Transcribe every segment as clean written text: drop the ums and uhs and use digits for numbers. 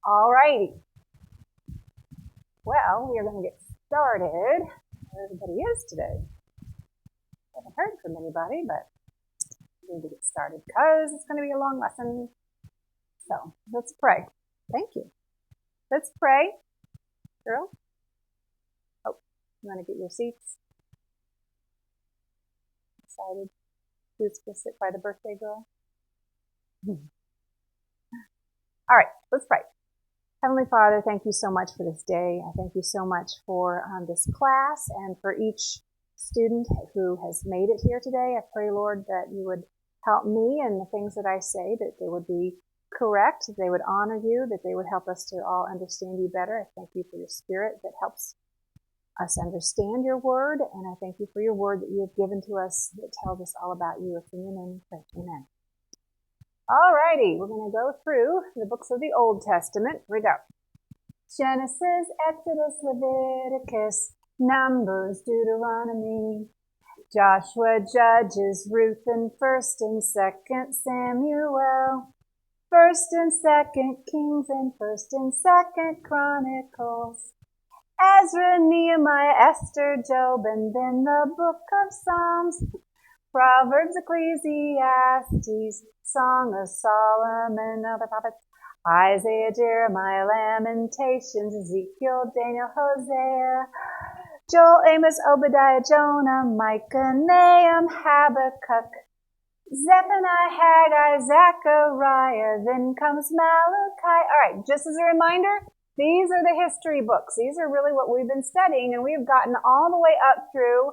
All righty. Well, we are going to get started. Where everybody is today. I haven't heard from anybody, but we need to get started because it's going to be a long lesson. So let's pray. Thank you. Let's pray. Girl? Oh, you want to get your seats? Excited? Who's going to sit by the birthday girl? All right, let's pray. Heavenly Father, thank you so much for this day. I thank you so much for this class and for each student who has made it here today. I pray, Lord, that you would help me and the things that I say, that they would be correct, that they would honor you, that they would help us to all understand you better. I thank you for your spirit that helps us understand your word, and I thank you for your word that you have given to us that tells us all about you. It's in your name we pray. Amen. All righty, we're going to go through the books of the Old Testament. Here we go. Genesis, Exodus, Leviticus, Numbers, Deuteronomy, Joshua, Judges, Ruth, and 1st and 2nd Samuel, 1st and 2nd Kings, and 1st and 2nd Chronicles, Ezra, Nehemiah, Esther, Job, and then the book of Psalms, Proverbs, Ecclesiastes, Song of Solomon, other prophets, Isaiah, Jeremiah, Lamentations, Ezekiel, Daniel, Hosea, Joel, Amos, Obadiah, Jonah, Micah, Nahum, Habakkuk, Zephaniah, Haggai, Zechariah, then comes Malachi. All right, just as a reminder, these are the history books. These are really what we've been studying, and we've gotten all the way up through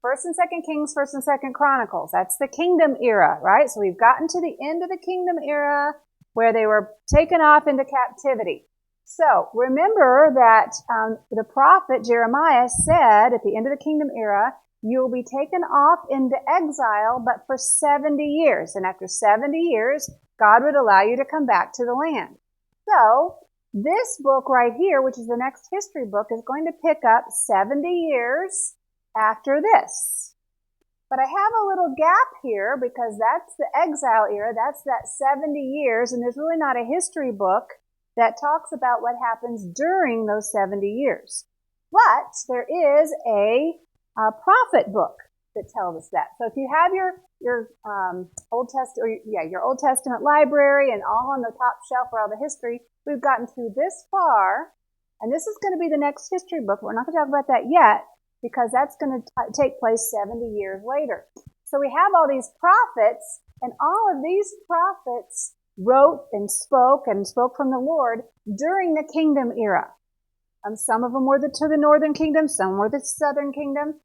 1st and 2nd Kings, 1st and 2nd Chronicles. That's the kingdom era, right? So we've gotten to the end of the kingdom era where they were taken off into captivity. So remember that the prophet Jeremiah said at the end of the kingdom era, you'll be taken off into exile, but for 70 years. And after 70 years, God would allow you to come back to the land. So this book right here, which is the next history book, is going to pick up 70 years after this. But I have a little gap here because that's the exile era. That's that 70 years. And there's really not a history book that talks about what happens during those 70 years. But there is a prophet book that tells us that. So if you have your Old Testament library and all on the top shelf for all the history, we've gotten through this far, and this is going to be the next history book. We're not going to talk about that yet because that's going to take place 70 years later. So we have all these prophets, and all of these prophets wrote and spoke from the Lord during the kingdom era. Some of them were to the northern kingdom, some were the southern kingdom.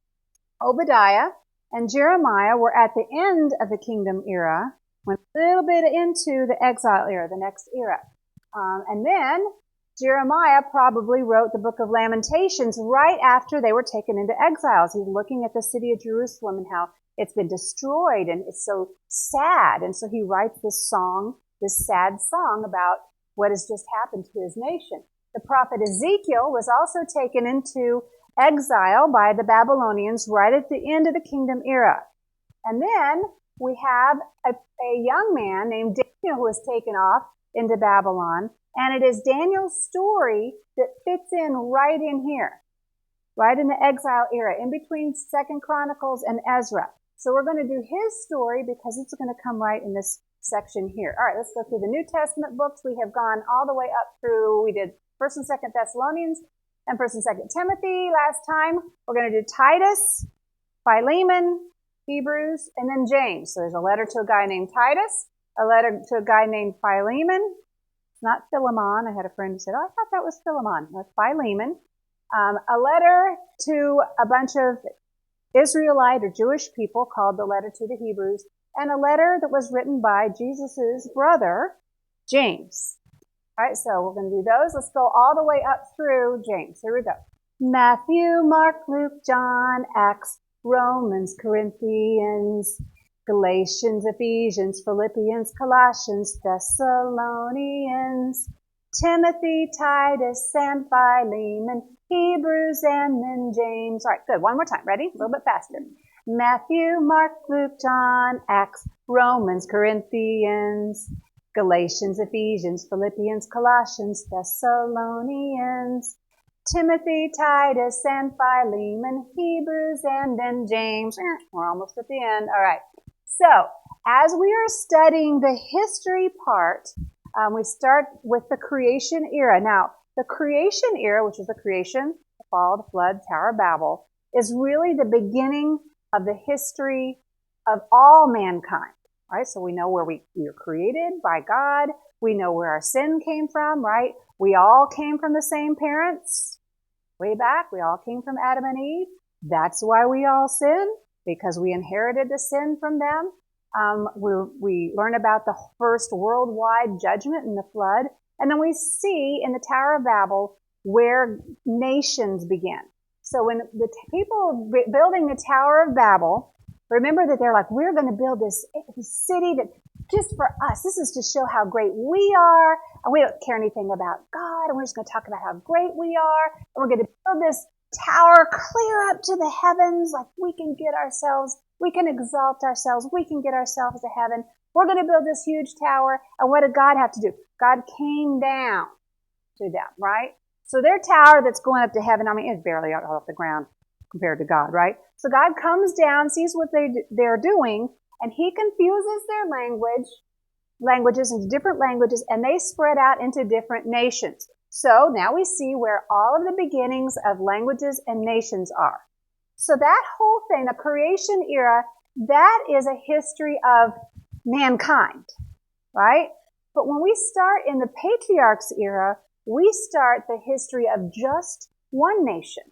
Obadiah and Jeremiah were at the end of the kingdom era, went a little bit into the exile era, the next era. And then Jeremiah probably wrote the book of Lamentations right after they were taken into exiles. He's looking at the city of Jerusalem and how it's been destroyed and it's so sad. And so he writes this song, this sad song about what has just happened to his nation. The prophet Ezekiel was also taken into exile by the Babylonians right at the end of the kingdom era. And then we have a young man named Daniel who was taken off into Babylon. And it is Daniel's story that fits in right in here, right in the exile era, in between 2nd Chronicles and Ezra. So we're going to do his story because it's going to come right in this section here. All right, let's go through the New Testament books. We have gone all the way up through, we did 1st and 2nd Thessalonians and 1st and 2nd Timothy last time. We're going to do Titus, Philemon, Hebrews, and then James. So there's a letter to a guy named Titus, a letter to a guy named Philemon. It's not Philemon. I had a friend who said, oh, I thought that was Philemon. That's Philemon. A letter to a bunch of Israelite or Jewish people called the letter to the Hebrews, and a letter that was written by Jesus' brother, James. All right, so we're going to do those. Let's go all the way up through James. Here we go. Matthew, Mark, Luke, John, Acts, Romans, Corinthians, Galatians, Ephesians, Philippians, Colossians, Thessalonians, Timothy, Titus, and Philemon, Hebrews, and then James. All right, good. One more time. Ready? A little bit faster. Matthew, Mark, Luke, John, Acts, Romans, Corinthians, Galatians, Ephesians, Philippians, Colossians, Thessalonians, Timothy, Titus, and Philemon, Hebrews, and then James. We're almost at the end. All right. So, as we are studying the history part, we start with the creation era. Now, the creation era, which is the creation, the fall, the flood, Tower of Babel, is really the beginning of the history of all mankind. Right? So we know where we were created by God. We know where our sin came from, right? We all came from the same parents. Way back, we all came from Adam and Eve. That's why we all sin, because we inherited the sin from them. We learn about the first worldwide judgment in the flood. And then we see in the Tower of Babel where nations begin. So when the people building the Tower of Babel, remember that they're like, we're going to build this city that just for us. This is to show how great we are. And we don't care anything about God. And we're just going to talk about how great we are. And we're going to build this tower clear up to the heavens. Like we can get ourselves, we can exalt ourselves. We can get ourselves to heaven. We're going to build this huge tower. And what did God have to do? God came down to them, right? So their tower that's going up to heaven, I mean, it's barely off the ground compared to God, right? So God comes down, sees what they're doing, and he confuses their languages into different languages, and they spread out into different nations. So now we see where all of the beginnings of languages and nations are. So that whole thing, the creation era, that is a history of mankind, right? But when we start in the patriarchs era, we start the history of just one nation.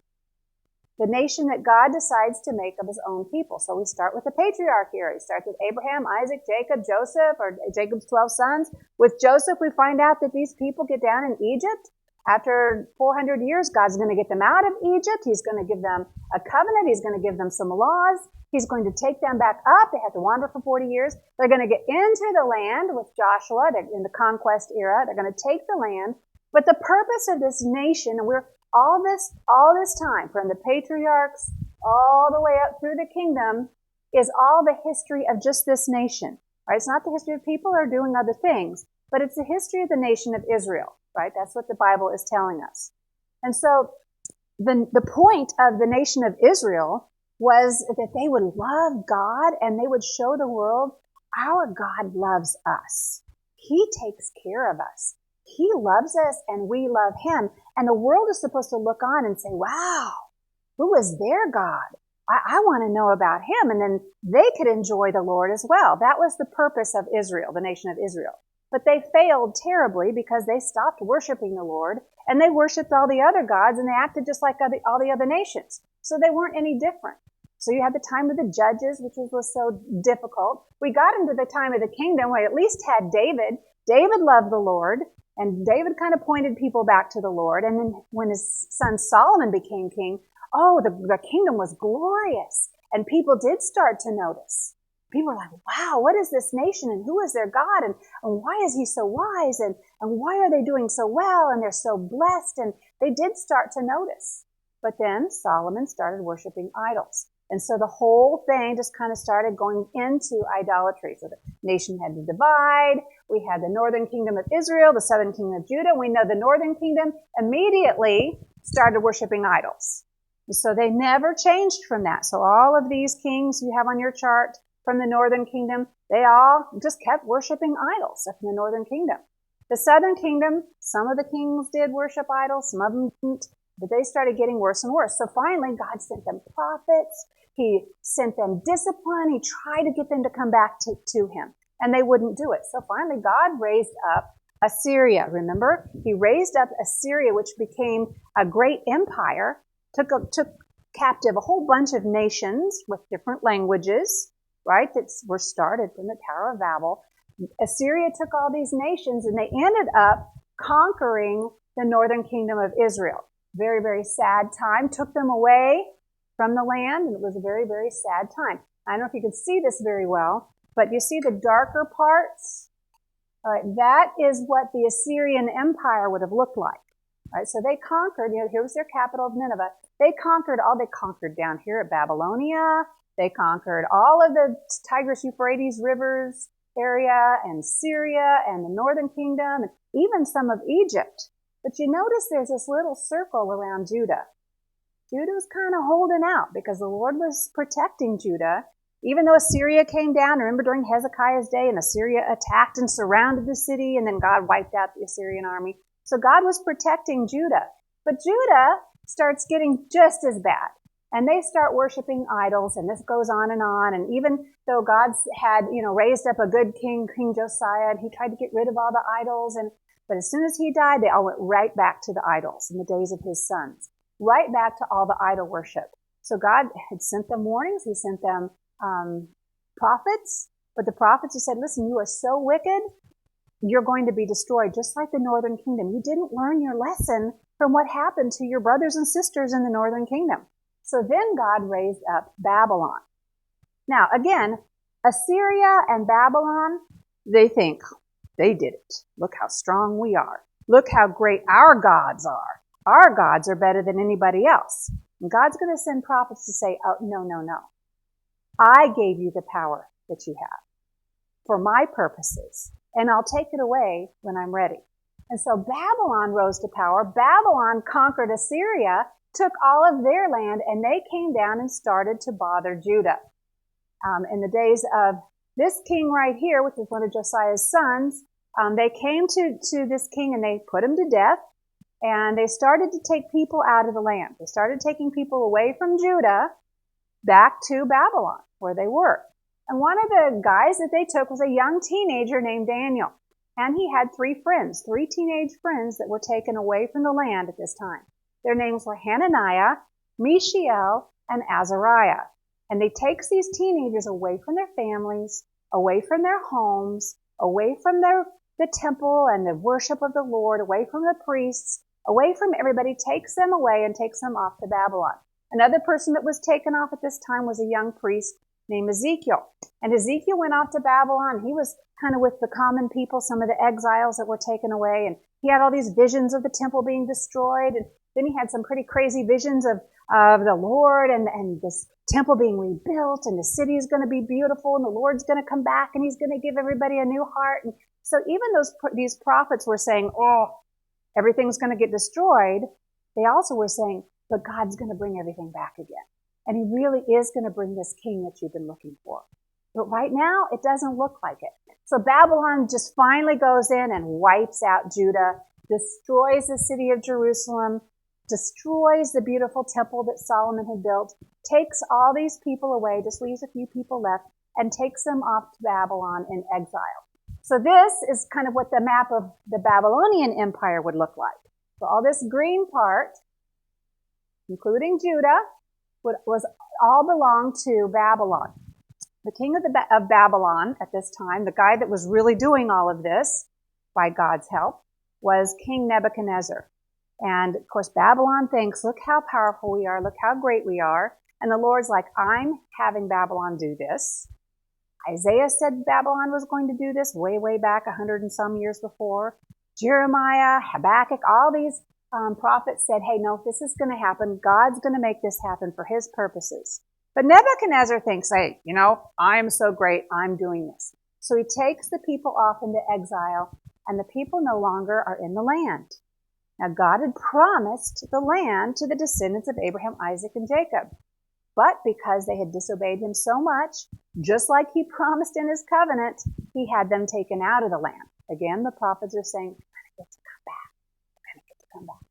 The nation that God decides to make of his own people. So we start with the patriarch era. He starts with Abraham, Isaac, Jacob, Joseph, or Jacob's 12 sons. With Joseph, we find out that these people get down in Egypt. After 400 years, God's going to get them out of Egypt. He's going to give them a covenant. He's going to give them some laws. He's going to take them back up. They have to wander for 40 years. They're going to get into the land with Joshua in the conquest era. They're going to take the land. But the purpose of this nation, and we're all this time, from the patriarchs all the way up through the kingdom, is all the history of just this nation, right? It's not the history of people who are doing other things, but it's the history of the nation of Israel, right? That's what the Bible is telling us. And so the point of the nation of Israel was that they would love God and they would show the world, our God loves us. He takes care of us. He loves us and we love him. And the world is supposed to look on and say, wow, who is their God? I want to know about him. And then they could enjoy the Lord as well. That was the purpose of Israel, the nation of Israel. But they failed terribly because they stopped worshiping the Lord and they worshiped all the other gods and they acted just like all the other nations. So they weren't any different. So you had the time of the judges, which was so difficult. We got into the time of the kingdom where at least had David. David loved the Lord. And David kind of pointed people back to the Lord. And then when his son Solomon became king, the kingdom was glorious. And people did start to notice. People were like, wow, what is this nation? And who is their God? And why is he so wise? And why are they doing so well? And they're so blessed. And they did start to notice. But then Solomon started worshiping idols. And so the whole thing just kind of started going into idolatry. So the nation had to divide. We had the northern kingdom of Israel, the southern kingdom of Judah. We know the northern kingdom immediately started worshiping idols. And so they never changed from that. So all of these kings you have on your chart from the northern kingdom, they all just kept worshiping idols from the northern kingdom. The southern kingdom, some of the kings did worship idols, some of them didn't. But they started getting worse and worse. So finally, God sent them prophets. He sent them discipline. He tried to get them to come back to him. And they wouldn't do it. So finally, God raised up Assyria. Remember? He raised up Assyria, which became a great empire, took captive a whole bunch of nations with different languages, right, that were started from the Tower of Babel. Assyria took all these nations, and they ended up conquering the northern kingdom of Israel. Very, very sad time. Took them away from the land, and it was a very, very sad time. I don't know if you can see this very well, but you see the darker parts? All right, that is what the Assyrian Empire would have looked like. All right, so they conquered, here was their capital of Nineveh. They conquered down here at Babylonia. They conquered all of the Tigris-Euphrates rivers. area and Syria and the northern kingdom and even some of Egypt. But you notice there's this little circle around Judah. Judah was kind of holding out because the Lord was protecting Judah. Even though Assyria came down, remember during Hezekiah's day, and Assyria attacked and surrounded the city, and then God wiped out the Assyrian army. So God was protecting Judah. But Judah starts getting just as bad. And they start worshiping idols, and this goes on. And even though God had, raised up a good king, King Josiah, and he tried to get rid of all the idols, but as soon as he died, they all went right back to the idols in the days of his sons. Right back to all the idol worship. So God had sent them warnings. He sent them prophets. But the prophets had said, listen, you are so wicked, you're going to be destroyed, just like the northern kingdom. You didn't learn your lesson from what happened to your brothers and sisters in the northern kingdom. So then God raised up Babylon. Now, again, Assyria and Babylon, they think, they did it. Look how strong we are. Look how great our gods are. Our gods are better than anybody else. And God's going to send prophets to say, oh, no, no, no. I gave you the power that you have for my purposes, and I'll take it away when I'm ready. And so Babylon rose to power. Babylon conquered Assyria, took all of their land, and they came down and started to bother Judah. In the days of this king right here, which is one of Josiah's sons, they came to this king and they put him to death. And they started to take people out of the land. They started taking people away from Judah back to Babylon, where they were. And one of the guys that they took was a young teenager named Daniel. And he had three teenage friends that were taken away from the land at this time. Their names were Hananiah, Mishael, and Azariah. And they takes these teenagers away from their families, away from their homes, away from the temple and the worship of the Lord, away from the priests, away from everybody, takes them away and takes them off to Babylon. Another person that was taken off at this time was a young priest named Ezekiel. And Ezekiel went off to Babylon. He was kind of with the common people, some of the exiles that were taken away. And he had all these visions of the temple being destroyed. And then he had some pretty crazy visions of the Lord and this temple being rebuilt, and the city is going to be beautiful, and the Lord's going to come back, and he's going to give everybody a new heart. And so even these prophets were saying, oh, everything's going to get destroyed. They also were saying, but God's going to bring everything back again. And he really is going to bring this king that you've been looking for. But right now, it doesn't look like it. So Babylon just finally goes in and wipes out Judah, destroys the city of Jerusalem, destroys the beautiful temple that Solomon had built, takes all these people away, just leaves a few people left, and takes them off to Babylon in exile. So this is kind of what the map of the Babylonian Empire would look like. So all this green part, including Judah, was all belonged to Babylon. The king of Babylon at this time, the guy that was really doing all of this by God's help, was King Nebuchadnezzar. And of course, Babylon thinks, look how powerful we are, look how great we are. And the Lord's like, I'm having Babylon do this. Isaiah said Babylon was going to do this way, way back 100 and some years before. Jeremiah, Habakkuk, all these prophets said, hey, no, this is going to happen. God's going to make this happen for his purposes. But Nebuchadnezzar thinks, hey, I'm so great, I'm doing this. So he takes the people off into exile, and the people no longer are in the land. Now, God had promised the land to the descendants of Abraham, Isaac, and Jacob. But because they had disobeyed him so much, just like he promised in his covenant, he had them taken out of the land. Again, the prophets are saying, we're going to get to come back. We're going to get to come back.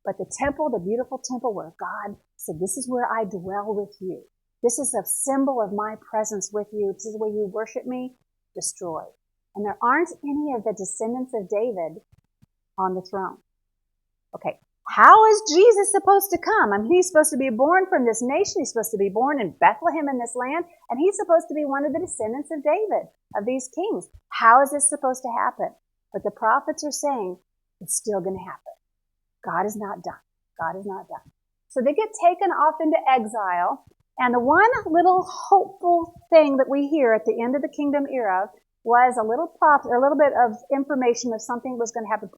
But the temple, the beautiful temple where God said, this is where I dwell with you. This is a symbol of my presence with you. This is where you worship me, destroyed. And there aren't any of the descendants of David on the throne. Okay, how is Jesus supposed to come? I mean, he's supposed to be born from this nation. He's supposed to be born in Bethlehem in this land. And he's supposed to be one of the descendants of David, of these kings. How is this supposed to happen? But the prophets are saying it's still going to happen. God is not done. God is not done. So they get taken off into exile. And the one little hopeful thing that we hear at the end of the kingdom era was a little bit of information of something that was going to happen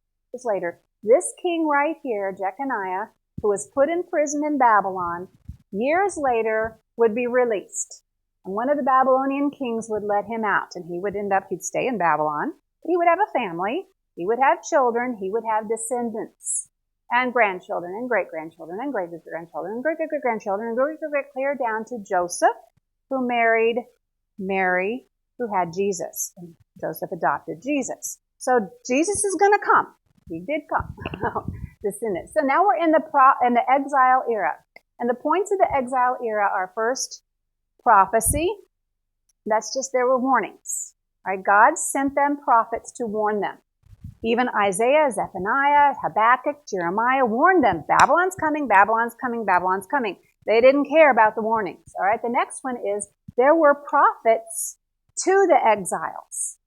later. This king right here, Jeconiah, who was put in prison in Babylon, years later would be released. And one of the Babylonian kings would let him out, and he'd stay in Babylon. He would have a family. He would have children. He would have descendants and grandchildren and great-grandchildren and great-grandchildren and great-great-grandchildren and great-great, clear down to Joseph, who married Mary, who had Jesus. And Joseph adopted Jesus. So Jesus is going to come. He did come. Descendants. So now we're in the exile era. And the points of the exile era are first, prophecy. That's just there were warnings. Right? God sent them prophets to warn them. Even Isaiah, Zephaniah, Habakkuk, Jeremiah warned them, Babylon's coming, Babylon's coming, Babylon's coming. They didn't care about the warnings. All right. The next one is there were prophets to the exiles.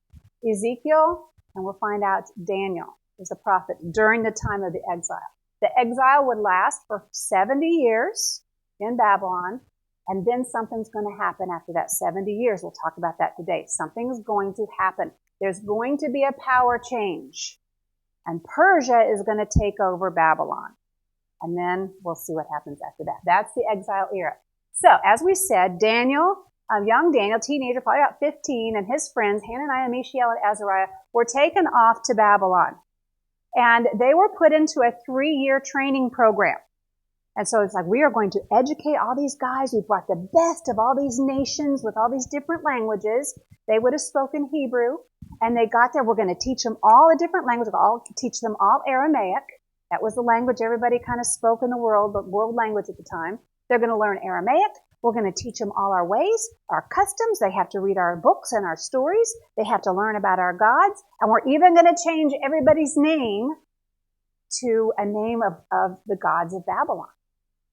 Ezekiel, and we'll find out Daniel was a prophet during the time of the exile. The exile would last for 70 years in Babylon, and then something's going to happen after that 70 years. We'll talk about that today. Something's going to happen. There's going to be a power change, and Persia is going to take over Babylon. And then we'll see what happens after that. That's the exile era. So, as we said, Daniel, young Daniel, teenager, probably about 15, and his friends, Hananiah, Mishael, and Azariah, were taken off to Babylon. And they were put into a 3-year training program. And so it's like, we are going to educate all these guys. We brought the best of all these nations with all these different languages. They would have spoken Hebrew. And they got there. We're going to teach them all a different language. We'll teach them all Aramaic. That was the language everybody kind of spoke in the world, the world language at the time. They're going to learn Aramaic. We're going to teach them all our ways, our customs. They have to read our books and our stories. They have to learn about our gods. And we're even going to change everybody's name to a name of the gods of Babylon.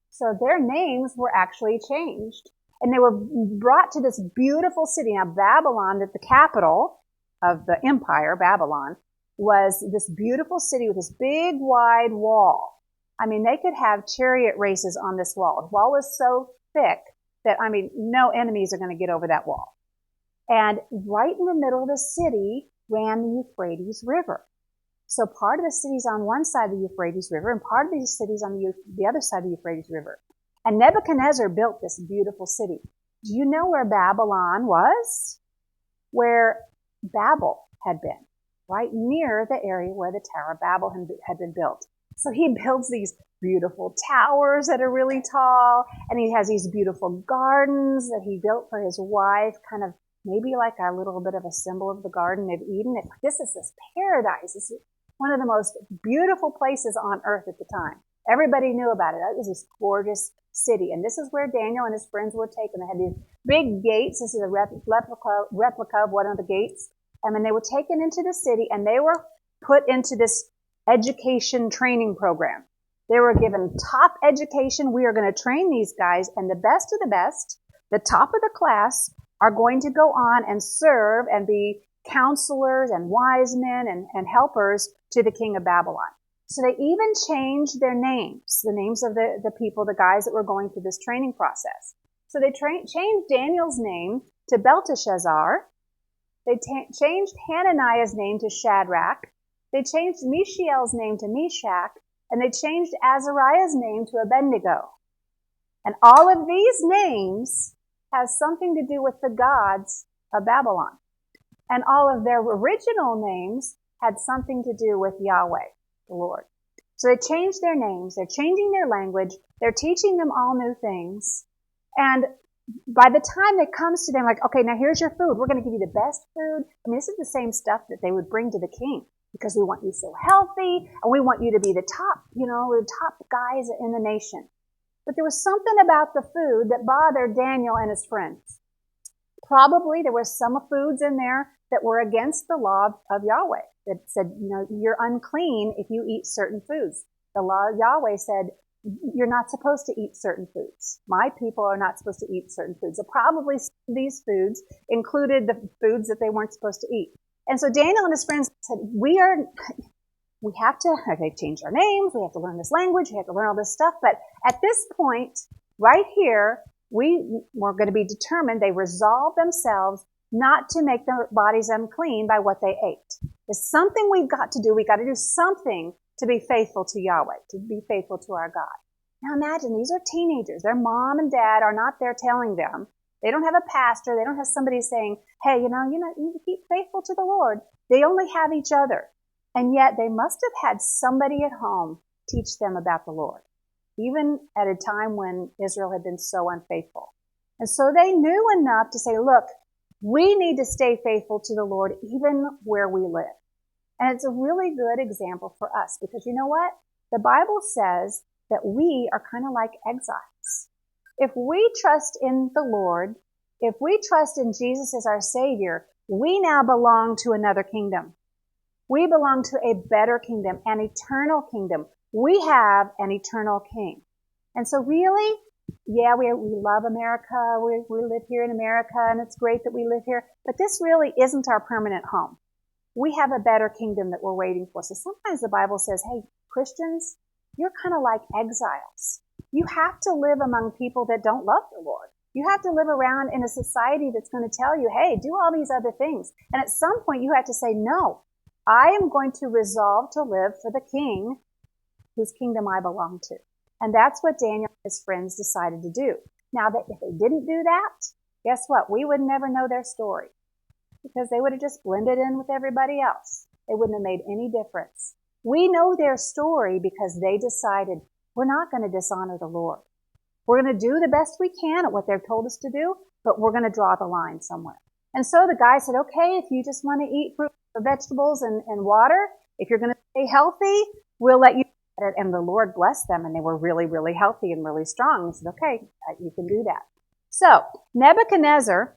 So their names were actually changed. And they were brought to this beautiful city. Now, Babylon, the capital of the empire, Babylon, was this beautiful city with this big, wide wall. I mean, they could have chariot races on this wall. The wall was so thick that, no enemies are going to get over that wall. And right in the middle of the city ran the Euphrates River. So part of the city's on one side of the Euphrates River, and part of the city's on the other side of the Euphrates River. And Nebuchadnezzar built this beautiful city. Do you know where Babylon was? Where Babel had been, right near the area where the Tower of Babel had been built. So he builds these beautiful towers that are really tall, and he has these beautiful gardens that he built for his wife, kind of maybe like a little bit of a symbol of the Garden of Eden. This is this paradise. This is one of the most beautiful places on earth at the time. Everybody knew about it. It was this gorgeous city. And this is where Daniel and his friends were taken. They had these big gates. This is a replica of one of the gates. And then they were taken into the city, and they were put into this education training program. They were given top education. We are going to train these guys, and the best of the best, the top of the class, are going to go on and serve and be counselors and wise men and helpers to the king of Babylon. So they even changed their names, the names of the people, the guys that were going through this training process. So they changed Daniel's name to Belteshazzar. They changed Hananiah's name to Shadrach. They changed Mishael's name to Meshach. And they changed Azariah's name to Abednego. And all of these names has something to do with the gods of Babylon. And all of their original names had something to do with Yahweh, the Lord. So they changed their names. They're changing their language. They're teaching them all new things. And by the time it comes to them, like, okay, now here's your food. We're going to give you the best food. This is the same stuff that they would bring to the king, because we want you so healthy, and we want you to be the top, the top guys in the nation. But there was something about the food that bothered Daniel and his friends. Probably there were some foods in there that were against the law of Yahweh, that said, you're unclean if you eat certain foods. The law of Yahweh said, you're not supposed to eat certain foods. My people are not supposed to eat certain foods. So probably these foods included the foods that they weren't supposed to eat. And so Daniel and his friends said, we have to, they changed our names, we have to learn this language, we have to learn all this stuff. But at this point, right here, we were going to be determined, they resolved themselves not to make their bodies unclean by what they ate. There's something we've got to do. We've got to do something to be faithful to Yahweh, to be faithful to our God. Now imagine, these are teenagers. Their mom and dad are not there telling them, They don't have a pastor. They don't have somebody saying, hey, you need to keep faithful to the Lord. They only have each other. And yet they must have had somebody at home teach them about the Lord, even at a time when Israel had been so unfaithful. And so they knew enough to say, look, we need to stay faithful to the Lord even where we live. And it's a really good example for us because you know what? The Bible says that we are kind of like exiles. If we trust in the Lord, if we trust in Jesus as our Savior, we now belong to another kingdom. We belong to a better kingdom, an eternal kingdom. We have an eternal king. And so really, yeah, we love America. We live here in America, and it's great that we live here. But this really isn't our permanent home. We have a better kingdom that we're waiting for. So sometimes the Bible says, hey, Christians, you're kind of like exiles. You have to live among people that don't love the Lord. You have to live around in a society that's going to tell you, hey, do all these other things. And at some point you have to say, no, I am going to resolve to live for the King whose kingdom I belong to. And that's what Daniel and his friends decided to do. Now, that if they didn't do that, guess what? We would never know their story because they would have just blended in with everybody else. It wouldn't have made any difference. We know their story because they decided we're not going to dishonor the Lord. We're going to do the best we can at what they've told us to do, but we're going to draw the line somewhere. And so the guy said, okay, if you just want to eat fruit, vegetables, and water, if you're going to stay healthy, we'll let you do it. And the Lord blessed them, and they were really, really healthy and really strong. He said, okay, you can do that. So Nebuchadnezzar,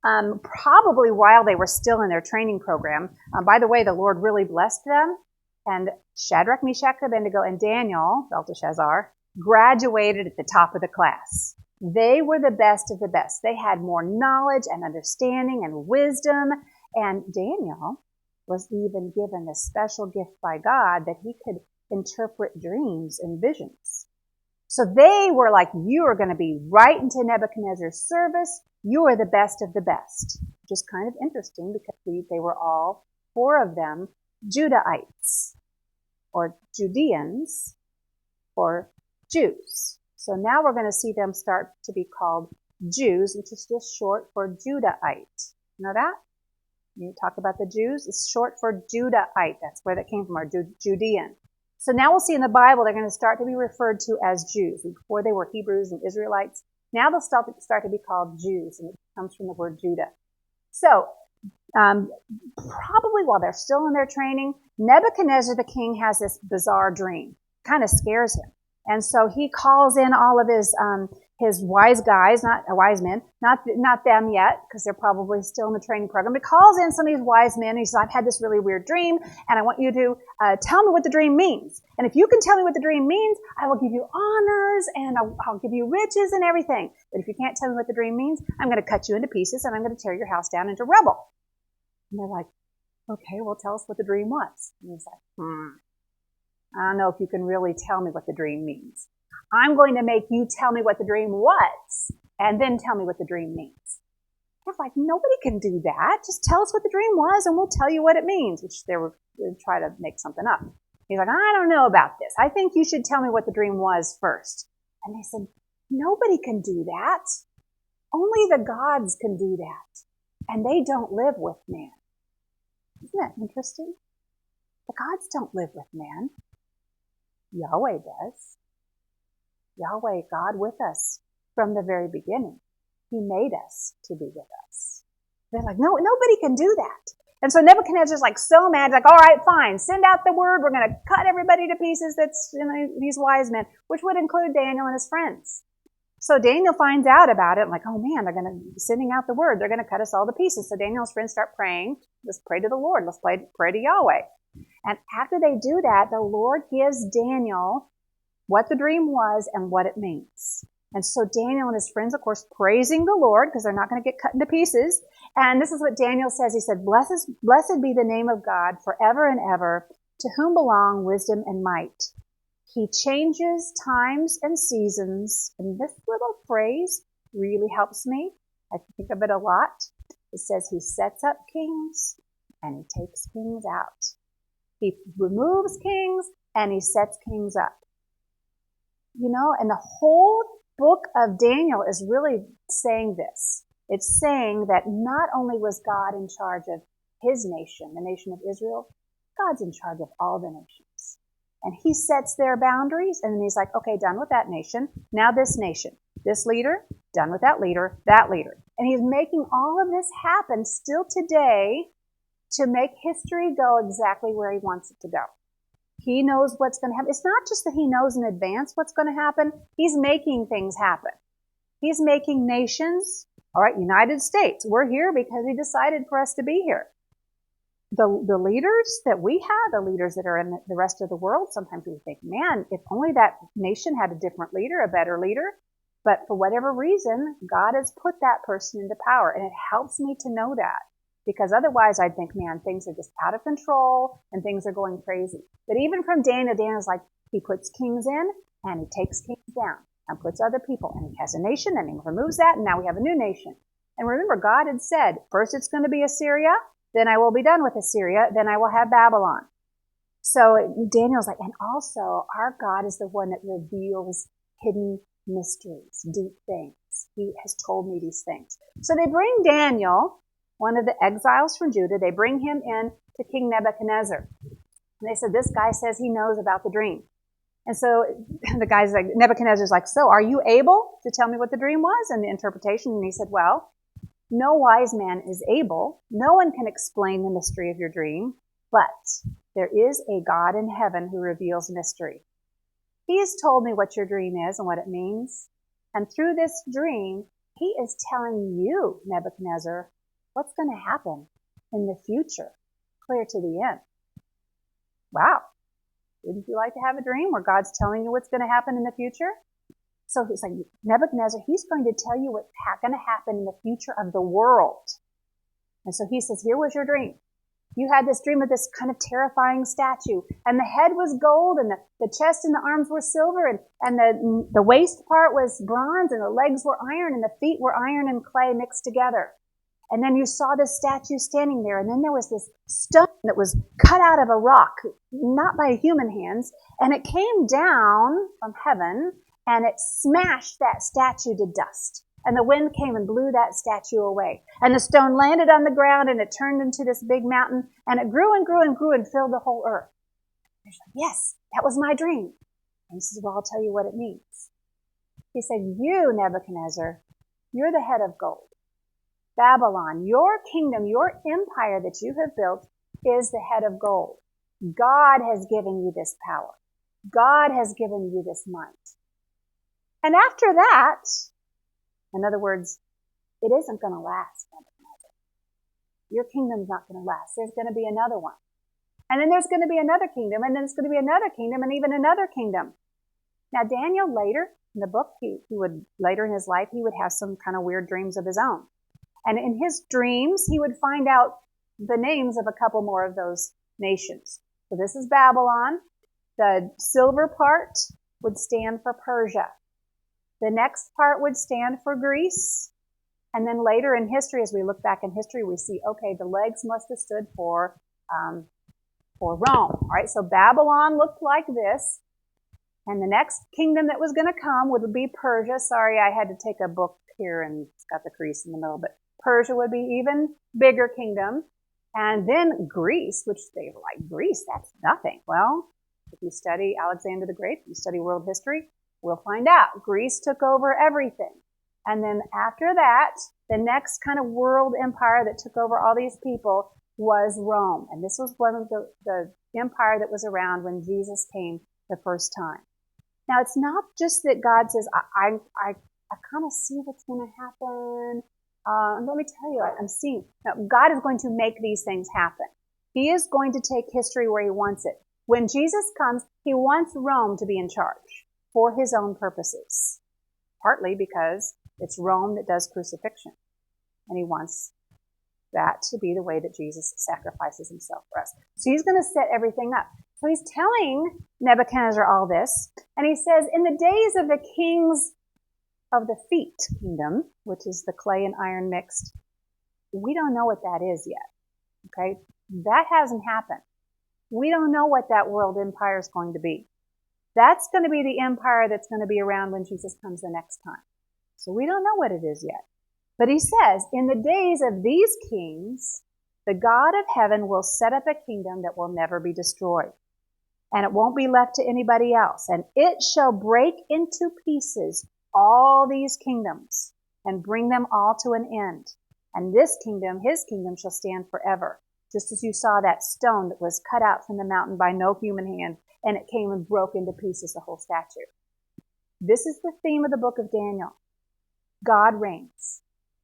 probably while they were still in their training program, by the way, the Lord really blessed them, and Shadrach, Meshach, Abednego, and Daniel, Belteshazzar, graduated at the top of the class. They were the best of the best. They had more knowledge and understanding and wisdom. And Daniel was even given a special gift by God that he could interpret dreams and visions. So they were like, you are going to be right into Nebuchadnezzar's service. You are the best of the best. Which is kind of interesting because they were all, 4 of them, Judahites or Judeans or Jews. So now we're going to see them start to be called Jews, which is just short for Judahite. You know that? You talk about the Jews, it's short for Judahite. That's where that came from, or Judean. So now we'll see in the Bible they're going to start to be referred to as Jews. Before they were Hebrews and Israelites. Now they'll start to be called Jews, and it comes from the word Judah. So probably while they're still in their training, Nebuchadnezzar the king has this bizarre dream. Kind of scares him. And so he calls in all of his wise guys, not wise men, not them yet, because they're probably still in the training program. He calls in some of these wise men, and he says, I've had this really weird dream, and I want you to tell me what the dream means. And if you can tell me what the dream means, I will give you honors, and I'll give you riches and everything. But if you can't tell me what the dream means, I'm going to cut you into pieces, and I'm going to tear your house down into rubble. And they're like, okay, well, tell us what the dream was. And he's like, I don't know if you can really tell me what the dream means. I'm going to make you tell me what the dream was, and then tell me what the dream means. They're like, nobody can do that. Just tell us what the dream was, and we'll tell you what it means, which they were going to try to make something up. He's like, I don't know about this. I think you should tell me what the dream was first. And they said, nobody can do that. Only the gods can do that. And they don't live with man. Isn't that interesting? The gods don't live with man. Yahweh does. Yahweh, God with us from the very beginning. He made us to be with us. They're like, no, nobody can do that. And so Nebuchadnezzar's like so mad, like, all right, fine, send out the word. We're going to cut everybody to pieces that's, these wise men, which would include Daniel and his friends. So Daniel finds out about it, like, oh man, they're going to be sending out the word. They're going to cut us all to pieces. So Daniel's friends start praying. Let's pray to the Lord. Let's pray to Yahweh. And after they do that, the Lord gives Daniel what the dream was and what it means. And so Daniel and his friends, of course, praising the Lord because they're not going to get cut into pieces. And this is what Daniel says. He said, Blessed be the name of God forever and ever, to whom belong wisdom and might. He changes times and seasons. And this little phrase really helps me. I think of it a lot. It says he sets up kings and he takes kings out. He removes kings and he sets kings up. And the whole book of Daniel is really saying this. It's saying that not only was God in charge of his nation, the nation of Israel, God's in charge of all the nations. And he sets their boundaries, and then he's like, okay, done with that nation. Now this nation, this leader, done with that leader, that leader. And he's making all of this happen still today to make history go exactly where he wants it to go. He knows what's going to happen. It's not just that he knows in advance what's going to happen. He's making things happen. He's making nations. All right, United States, we're here because he decided for us to be here. The leaders that we have, the leaders that are in the rest of the world, sometimes we think, man, if only that nation had a different leader, a better leader. But for whatever reason, God has put that person into power. And it helps me to know that. Because otherwise I'd think, man, things are just out of control and things are going crazy. But even from Daniel's like, he puts kings in and he takes kings down and puts other people. And he has a nation and he removes that and now we have a new nation. And remember, God had said, first it's going to be Assyria, then I will be done with Assyria, then I will have Babylon. So Daniel's like, and also our God is the one that reveals hidden mysteries, deep things. He has told me these things. So they bring Daniel, one of the exiles from Judah, they bring him in to King Nebuchadnezzar. And they said, this guy says he knows about the dream. And so the guy's like, Nebuchadnezzar's like, so are you able to tell me what the dream was and the interpretation? And he said, well, no wise man is able. No one can explain the mystery of your dream, but there is a God in heaven who reveals mystery. He has told me what your dream is and what it means. And through this dream, he is telling you, Nebuchadnezzar, what's going to happen in the future, clear to the end. Wow. Wouldn't you like to have a dream where God's telling you what's going to happen in the future? So he's like, Nebuchadnezzar, he's going to tell you what's going to happen in the future of the world. And so he says, here was your dream. You had this dream of this kind of terrifying statue, and the head was gold, and the chest and the arms were silver, and the waist part was bronze, and the legs were iron, and the feet were iron and clay mixed together. And then you saw this statue standing there, and then there was this stone that was cut out of a rock, not by human hands, and it came down from heaven, and it smashed that statue to dust. And the wind came and blew that statue away. And the stone landed on the ground, and it turned into this big mountain, and it grew and grew and grew and filled the whole earth. And he's like, yes, that was my dream. And he says, well, I'll tell you what it means. He said, you, Nebuchadnezzar, you're the head of gold. Babylon, your kingdom, your empire that you have built is the head of gold. God has given you this power. God has given you this might. And after that, in other words, it isn't going to last, Nebuchadnezzar. Your kingdom's not going to last. There's going to be another one. And then there's going to be another kingdom, and then there's going to be another kingdom, and even another kingdom. Now, Daniel later, in the book, he would, later in his life, he would have some kind of weird dreams of his own. And in his dreams, he would find out the names of a couple more of those nations. So this is Babylon. The silver part would stand for Persia. The next part would stand for Greece. And then later in history, as we look back in history, we see, okay, the legs must have stood for Rome. All right, so Babylon looked like this. And the next kingdom that was going to come would be Persia. Sorry, I had to take a book here and it's got the crease in the middle, but Persia would be even bigger kingdom. And then Greece, which they were like, Greece, that's nothing. Well, if you study Alexander the Great, if you study world history, we'll find out. Greece took over everything. And then after that, the next kind of world empire that took over all these people was Rome. And this was one of the empire that was around when Jesus came the first time. Now, it's not just that God says, I kind of see what's going to happen. Let me tell you, I'm seeing. Now, God is going to make these things happen. He is going to take history where he wants it. When Jesus comes, he wants Rome to be in charge for his own purposes. Partly because it's Rome that does crucifixion. And he wants that to be the way that Jesus sacrifices himself for us. So he's going to set everything up. So he's telling Nebuchadnezzar all this. And he says, in the days of the kings of the feet kingdom, which is the clay and iron mixed, we don't know what that is yet. Okay? That hasn't happened. We don't know what that world empire is going to be. That's going to be the empire that's going to be around when Jesus comes the next time. So we don't know what it is yet. But he says, in the days of these kings, the God of heaven will set up a kingdom that will never be destroyed. And it won't be left to anybody else. And it shall break into pieces all these kingdoms and bring them all to an end. And this kingdom, his kingdom, shall stand forever. Just as you saw that stone that was cut out from the mountain by no human hand, and it came and broke into pieces the whole statue. This is the theme of the book of Daniel. God reigns.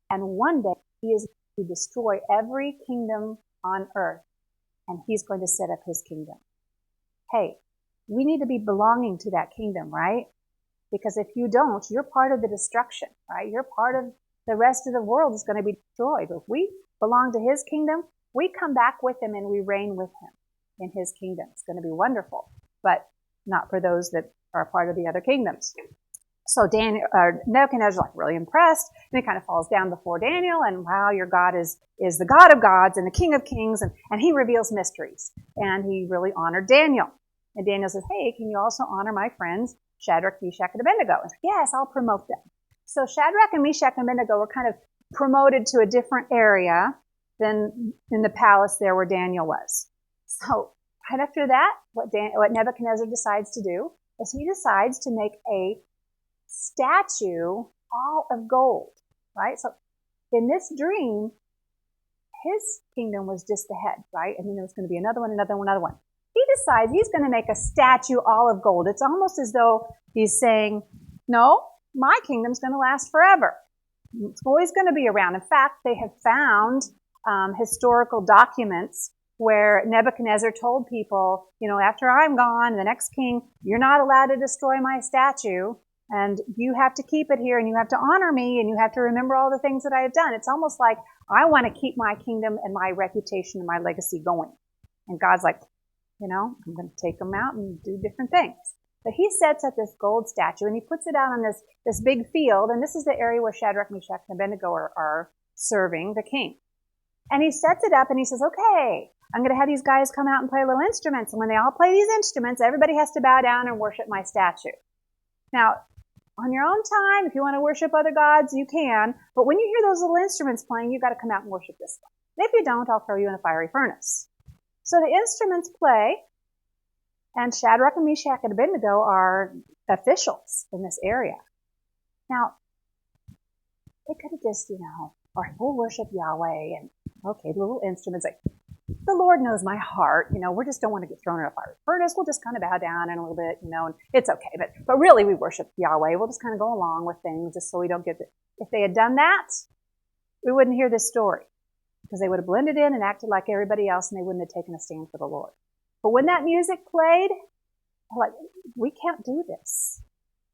And one day he is going to destroy every kingdom on earth, and he's going to set up his kingdom. Hey, we need to be belonging to that kingdom, right? Because if you don't, you're part of the destruction, right? You're part of the rest of the world is going to be destroyed. But if we belong to his kingdom, we come back with him and we reign with him in his kingdom. It's going to be wonderful, but not for those that are part of the other kingdoms. So Nebuchadnezzar is like really impressed, and he kind of falls down before Daniel, and wow, your God is the God of gods and the King of kings, and he reveals mysteries. And he really honored Daniel. And Daniel says, hey, can you also honor my friends Shadrach, Meshach, and Abednego? And yes, I'll promote them. So Shadrach and Meshach and Abednego were kind of promoted to a different area than in the palace there where Daniel was. So right after that, what Nebuchadnezzar decides to do is he decides to make a statue all of gold, right? So in this dream, his kingdom was just the head, right? And then there was going to be another one. He decides he's going to make a statue all of gold. It's almost as though he's saying, no, my kingdom's going to last forever. It's always going to be around. In fact, they have found historical documents where Nebuchadnezzar told people, after I'm gone, the next king, you're not allowed to destroy my statue, and you have to keep it here, and you have to honor me, and you have to remember all the things that I have done. It's almost like I want to keep my kingdom and my reputation and my legacy going. And God's like, I'm going to take them out and do different things. But he sets up this gold statue, and he puts it out on this big field, and this is the area where Shadrach, Meshach, and Abednego are serving the king. And he sets it up, and he says, okay, I'm going to have these guys come out and play little instruments, and when they all play these instruments, everybody has to bow down and worship my statue. Now, on your own time, if you want to worship other gods, you can, but when you hear those little instruments playing, you've got to come out and worship this one. And if you don't, I'll throw you in a fiery furnace. So the instruments play, and Shadrach and Meshach and Abednego are officials in this area. Now, they could have just, all right, we'll worship Yahweh, and okay, little instruments, like, the Lord knows my heart, we just don't want to get thrown in a fiery furnace, we'll just kind of bow down in a little bit, and it's okay, but really we worship Yahweh, we'll just kind of go along with things just so we don't get if they had done that, we wouldn't hear this story. Because they would have blended in and acted like everybody else, and they wouldn't have taken a stand for the Lord. But when that music played, I'm like, we can't do this.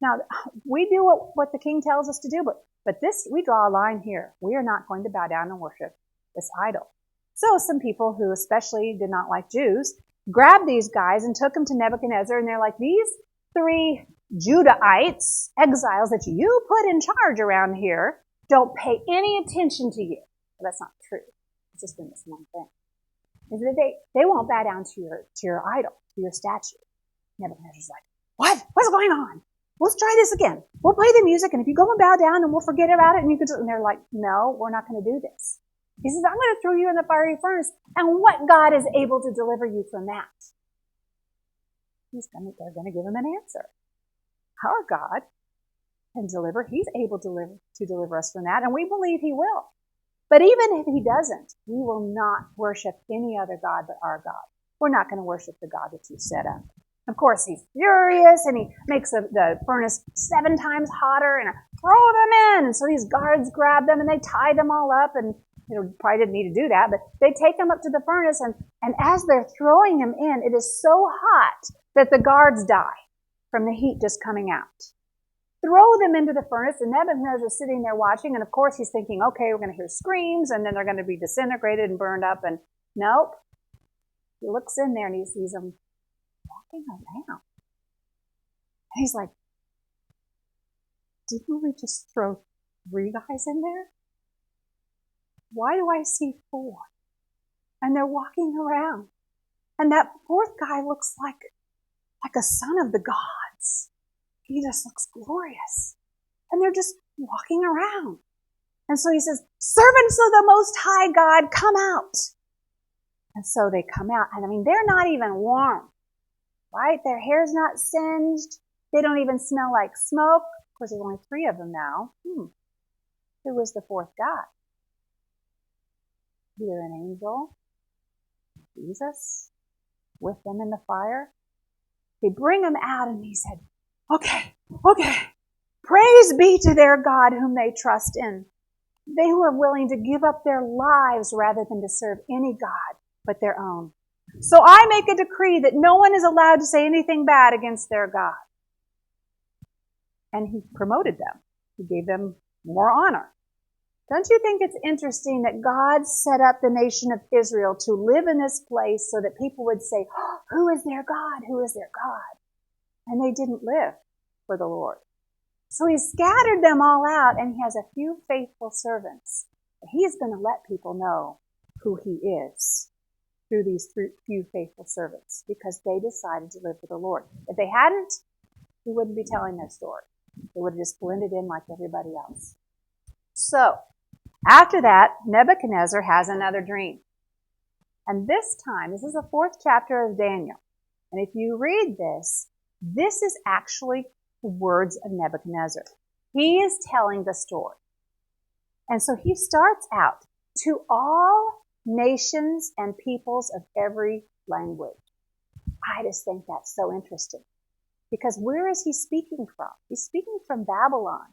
Now, we do what the king tells us to do, but this, we draw a line here. We are not going to bow down and worship this idol. So some people who especially did not like Jews grabbed these guys and took them to Nebuchadnezzar, and they're like, these 3 Judahites, exiles that you put in charge around here, don't pay any attention to you. Well, that's not true. It's just been this one thing. Is that they won't bow down to your idol, to your statue. Nebuchadnezzar's like, what? What's going on? Let's try this again. We'll play the music, and if you go and bow down, and we'll forget about it, and they're like, no, we're not going to do this. He says, I'm going to throw you in the fiery furnace, and what God is able to deliver you from that? They're going to give him an answer. Our God can deliver. He's able to deliver us from that, and we believe he will. But even if he doesn't, we will not worship any other God but our God. We're not going to worship the God that you set up. Of course, he's furious, and he makes the furnace 7 times hotter, and throw them in. And so these guards grab them, and they tie them all up, and probably didn't need to do that, but they take them up to the furnace, and as they're throwing them in, it is so hot that the guards die from the heat just coming out. Throw them into the furnace, and Nebuchadnezzar's sitting there watching, and of course he's thinking, okay, we're going to hear screams, and then they're going to be disintegrated and burned up, and nope. He looks in there, and he sees them walking around. And he's like, didn't we just throw 3 guys in there? Why do I see 4? And they're walking around. And that 4th guy looks like like a son of the gods. He just looks glorious. And they're just walking around. And so he says, servants of the Most High God, come out. And so they come out. And I mean, they're not even warm, right? Their hair's not singed. They don't even smell like smoke. Of course, there's only 3 of them now. Who was the 4th guy? Either an angel, Jesus, with them in the fire. They bring him out and he said, okay, praise be to their God whom they trust in. They who are willing to give up their lives rather than to serve any God but their own. So I make a decree that no one is allowed to say anything bad against their God. And he promoted them. He gave them more honor. Don't you think it's interesting that God set up the nation of Israel to live in this place so that people would say, oh, who is their God? Who is their God? And they didn't live for the Lord. So he scattered them all out, and he has a few faithful servants. He's going to let people know who he is through these few faithful servants because they decided to live for the Lord. If they hadn't, he wouldn't be telling their story. They would have just blended in like everybody else. So, after that, Nebuchadnezzar has another dream. And this time, this is the 4th chapter of Daniel. And if you read this, this is actually the words of Nebuchadnezzar. He is telling the story. And so he starts out, to all nations and peoples of every language. I just think that's so interesting. Because where is he speaking from? He's speaking from Babylon,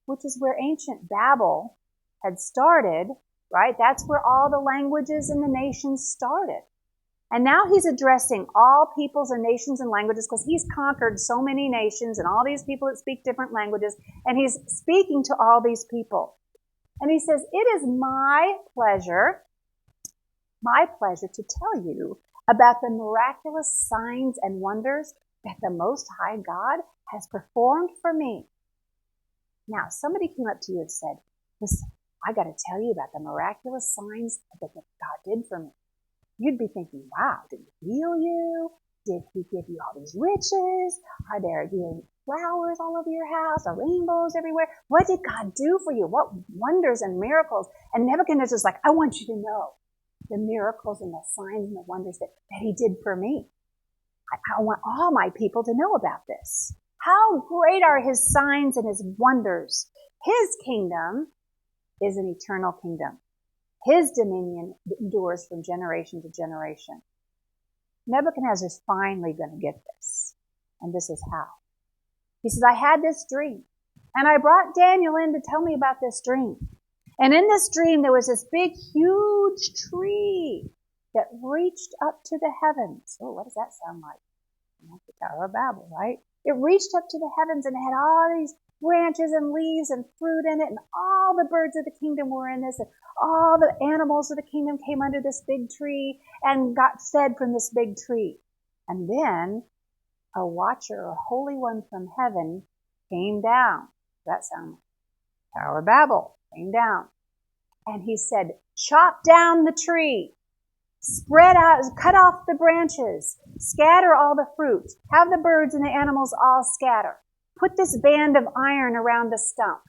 which is where ancient Babel had started, right? That's where all the languages and the nations started. And now he's addressing all peoples and nations and languages because he's conquered so many nations and all these people that speak different languages. And he's speaking to all these people. And he says, it is my pleasure to tell you about the miraculous signs and wonders that the Most High God has performed for me. Now, somebody came up to you and said, listen, I got to tell you about the miraculous signs that God did for me. You'd be thinking, wow, did he heal you? Did he give you all these riches? Are there flowers all over your house? Are rainbows everywhere? What did God do for you? What wonders and miracles? And Nebuchadnezzar's like, I want you to know the miracles and the signs and the wonders that he did for me. I want all my people to know about this. How great are his signs and his wonders. His kingdom is an eternal kingdom. His dominion endures from generation to generation. Nebuchadnezzar's finally going to get this. And this is how. He says, I had this dream. And I brought Daniel in to tell me about this dream. And in this dream, there was this big, huge tree that reached up to the heavens. Oh, what does that sound like? Like the Tower of Babel, right? It reached up to the heavens and it had all these branches and leaves and fruit in it, and all the birds of the kingdom were in this, and all the animals of the kingdom came under this big tree and got fed from this big tree. And then a watcher, a holy one from heaven, came down. That sounds like Tower of Babel, came down. And he said, chop down the tree, spread out, cut off the branches, scatter all the fruit, have the birds and the animals all scatter. Put this band of iron around the stump.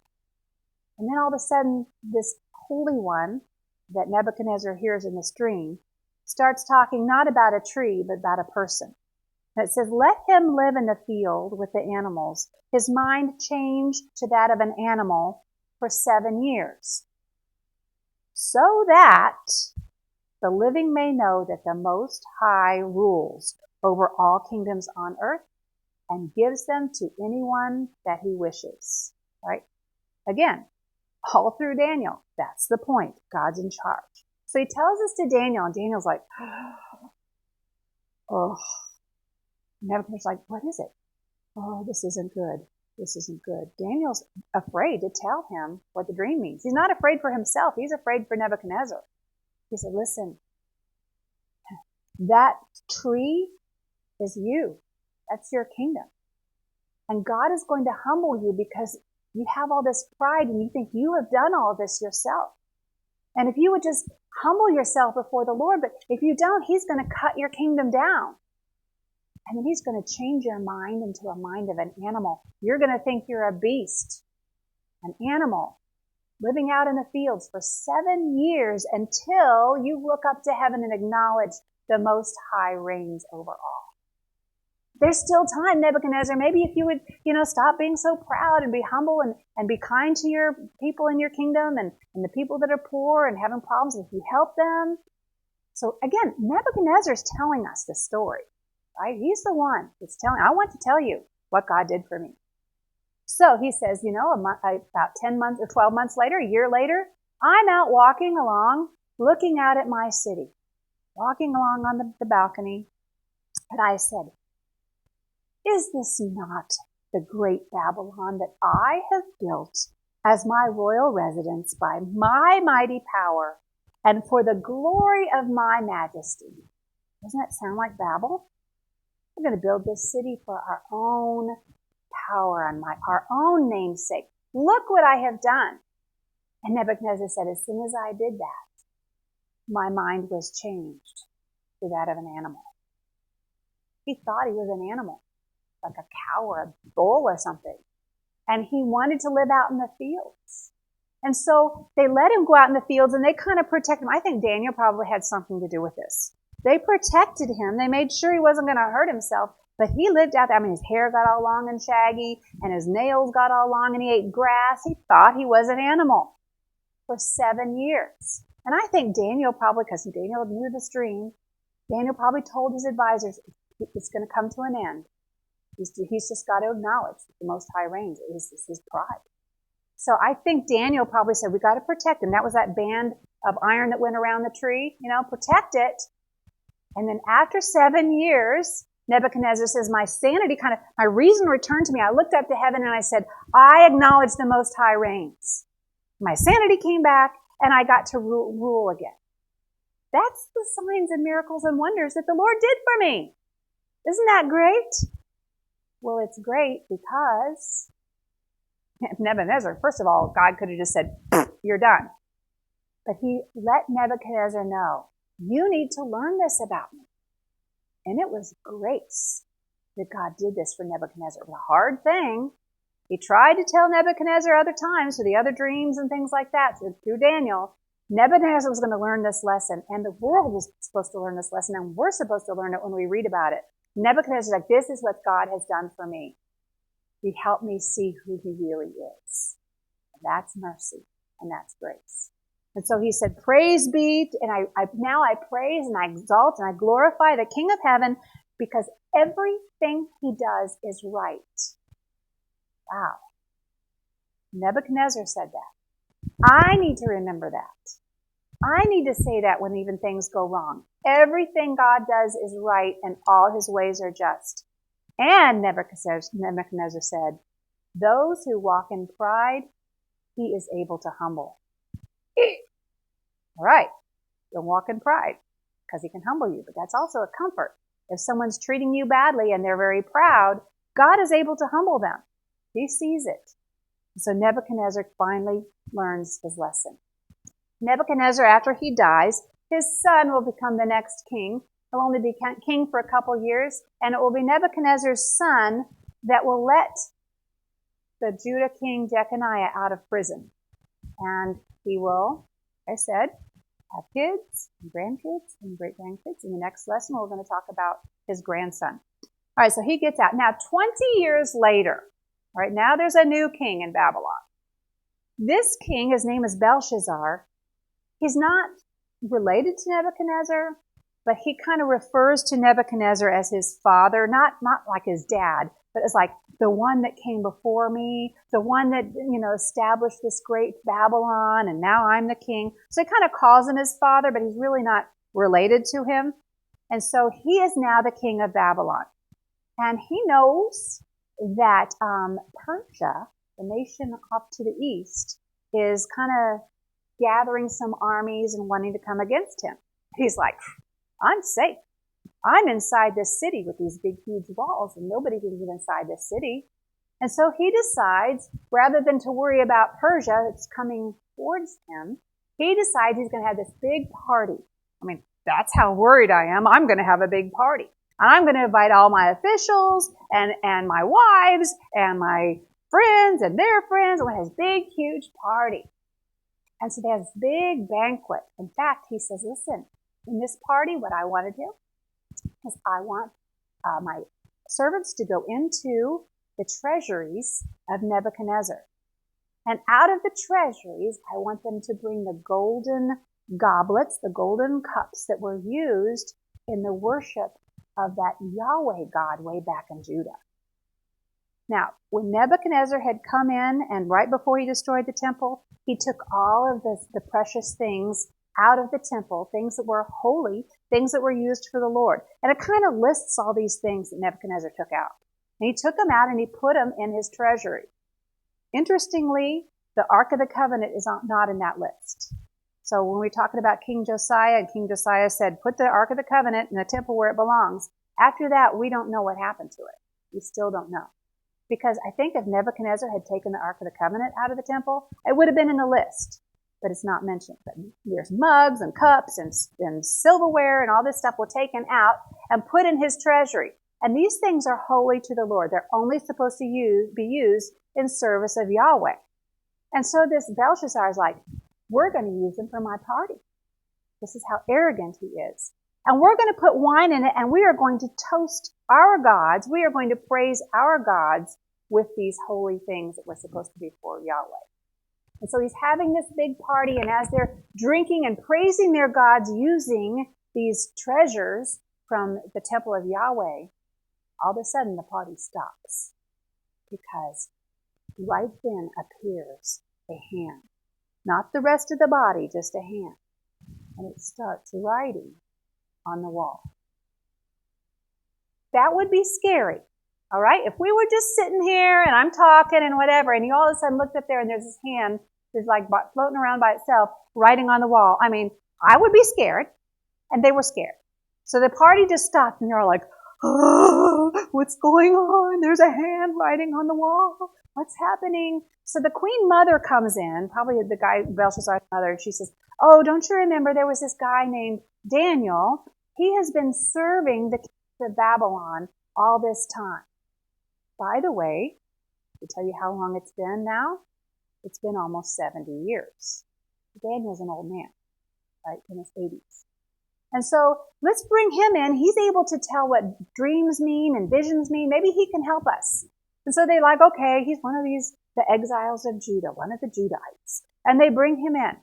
And then all of a sudden, this holy one that Nebuchadnezzar hears in this dream starts talking not about a tree, but about a person. And it says, let him live in the field with the animals. His mind changed to that of an animal for 7 years. So that the living may know that the Most High rules over all kingdoms on earth and gives them to anyone that he wishes. Right? Again, all through Daniel, that's the point. God's in charge. So he tells this to Daniel, and Daniel's like, oh. Nebuchadnezzar's like, what is it? Oh, this isn't good. This isn't good. Daniel's afraid to tell him what the dream means. He's not afraid for himself. He's afraid for Nebuchadnezzar. He said, listen, that tree is you. That's your kingdom. And God is going to humble you because you have all this pride and you think you have done all this yourself. And if you would just humble yourself before the Lord, but if you don't, he's going to cut your kingdom down. And then he's going to change your mind into a mind of an animal. You're going to think you're a beast, an animal, living out in the fields for 7 years until you look up to heaven and acknowledge the Most High reigns over all. There's still time, Nebuchadnezzar. Maybe if you would, stop being so proud and be humble and be kind to your people in your kingdom and the people that are poor and having problems, if you help them. So again, Nebuchadnezzar's telling us the story, right? He's the one that's telling, I want to tell you what God did for me. So he says, about 10 months or 12 months later, a year later, I'm out walking along, looking out at my city, walking along on the balcony. And I said, is this not the great Babylon that I have built as my royal residence by my mighty power and for the glory of my majesty? Doesn't that sound like Babel? We're going to build this city for our own power and our own namesake. Look what I have done. And Nebuchadnezzar said, as soon as I did that, my mind was changed to that of an animal. He thought he was an animal, like a cow or a bull or something. And he wanted to live out in the fields. And so they let him go out in the fields and they kind of protect him. I think Daniel probably had something to do with this. They protected him. They made sure he wasn't going to hurt himself. But he lived out there. I mean, his hair got all long and shaggy and his nails got all long and he ate grass. He thought he was an animal for 7 years. And I think Daniel probably, because Daniel knew this dream, Daniel probably told his advisors, it's going to come to an end. He's just got to acknowledge that the Most High reigns. It is his pride. So I think Daniel probably said, we got to protect him. That was that band of iron that went around the tree, protect it. And then after 7 years, Nebuchadnezzar says, my reason returned to me. I looked up to heaven and I said, I acknowledge the Most High reigns. My sanity came back and I got to rule again. That's the signs and miracles and wonders that the Lord did for me. Isn't that great? Well, it's great because Nebuchadnezzar, first of all, God could have just said, you're done. But he let Nebuchadnezzar know, you need to learn this about me. And it was grace that God did this for Nebuchadnezzar. It was a hard thing. He tried to tell Nebuchadnezzar other times through the other dreams and things like that, through Daniel. Nebuchadnezzar was going to learn this lesson, and the world was supposed to learn this lesson, and we're supposed to learn it when we read about it. Nebuchadnezzar's like, this is what God has done for me. He helped me see who he really is. And that's mercy, and that's grace. And so he said, praise be, and now I praise and I exalt and I glorify the King of heaven because everything he does is right. Wow. Nebuchadnezzar said that. I need to remember that. I need to say that when even things go wrong. Everything God does is right and all his ways are just. And Nebuchadnezzar said, those who walk in pride, he is able to humble. All right, don't walk in pride because he can humble you, but that's also a comfort. If someone's treating you badly and they're very proud, God is able to humble them. He sees it. So Nebuchadnezzar finally learns his lesson. Nebuchadnezzar, after he dies, his son will become the next king. He'll only be king for a couple years, and it will be Nebuchadnezzar's son that will let the Judah king Jeconiah out of prison. And he will, like I said, have kids and grandkids and great-grandkids. In the next lesson, we're going to talk about his grandson. All right, so he gets out. Now, 20 years later, all right, now there's a new king in Babylon. This king, his name is Belshazzar. He's not related to Nebuchadnezzar, but he kind of refers to Nebuchadnezzar as his father, not like his dad, but as like the one that came before me, the one that, established this great Babylon, and now I'm the king. So he kind of calls him his father, but he's really not related to him. And so he is now the king of Babylon. And he knows that Persia, the nation off to the east, is kind of gathering some armies and wanting to come against him. He's like, I'm safe. I'm inside this city with these big, huge walls, and nobody can get inside this city. And so he decides, rather than to worry about Persia that's coming towards him, he decides he's going to have this big party. I mean, that's how worried I am. I'm going to have a big party. And I'm going to invite all my officials and my wives and my friends and their friends. And we have this big, huge party. And so they have this big banquet. In fact, he says, listen, in this party, what I want to do is I want my servants to go into the treasuries of Nebuchadnezzar. And out of the treasuries, I want them to bring the golden goblets, the golden cups that were used in the worship of that Yahweh God way back in Judah. Now, when Nebuchadnezzar had come in and right before he destroyed the temple, he took all of the precious things out of the temple, things that were holy, things that were used for the Lord. And it kind of lists all these things that Nebuchadnezzar took out. And he took them out and he put them in his treasury. Interestingly, the Ark of the Covenant is not in that list. So when we're talking about King Josiah, and King Josiah said, put the Ark of the Covenant in the temple where it belongs. After that, we don't know what happened to it. We still don't know. Because I think if Nebuchadnezzar had taken the Ark of the Covenant out of the temple, it would have been in the list. But it's not mentioned. But there's mugs and cups and silverware and all this stuff were taken out and put in his treasury. And these things are holy to the Lord. They're only supposed to be used in service of Yahweh. And so this Belshazzar is like, we're going to use them for my party. This is how arrogant he is. And we're going to put wine in it, and we are going to toast our gods. We are going to praise our gods with these holy things that were supposed to be for Yahweh. And so he's having this big party, and as they're drinking and praising their gods using these treasures from the temple of Yahweh, all of a sudden the party stops. Because right then appears a hand. Not the rest of the body, just a hand. And it starts writing on the wall. That would be scary. All right? If we were just sitting here and I'm talking and whatever, and you all of a sudden looked up there and there's this hand that's like floating around by itself, writing on the wall. I mean, I would be scared, and they were scared. So the party just stopped, and they're like, oh, what's going on? There's a hand writing on the wall. What's happening? So the queen mother comes in, probably the guy, Belshazzar's mother, and she says, oh, don't you remember there was this guy named Daniel? He has been serving the king of Babylon all this time. By the way, to tell you how long it's been now, it's been almost 70 years. Daniel's an old man, right, in his 80s. And so let's bring him in. He's able to tell what dreams mean and visions mean. Maybe he can help us. And so they're like, okay, he's one of the exiles of Judah, one of the Judahites. And they bring him in.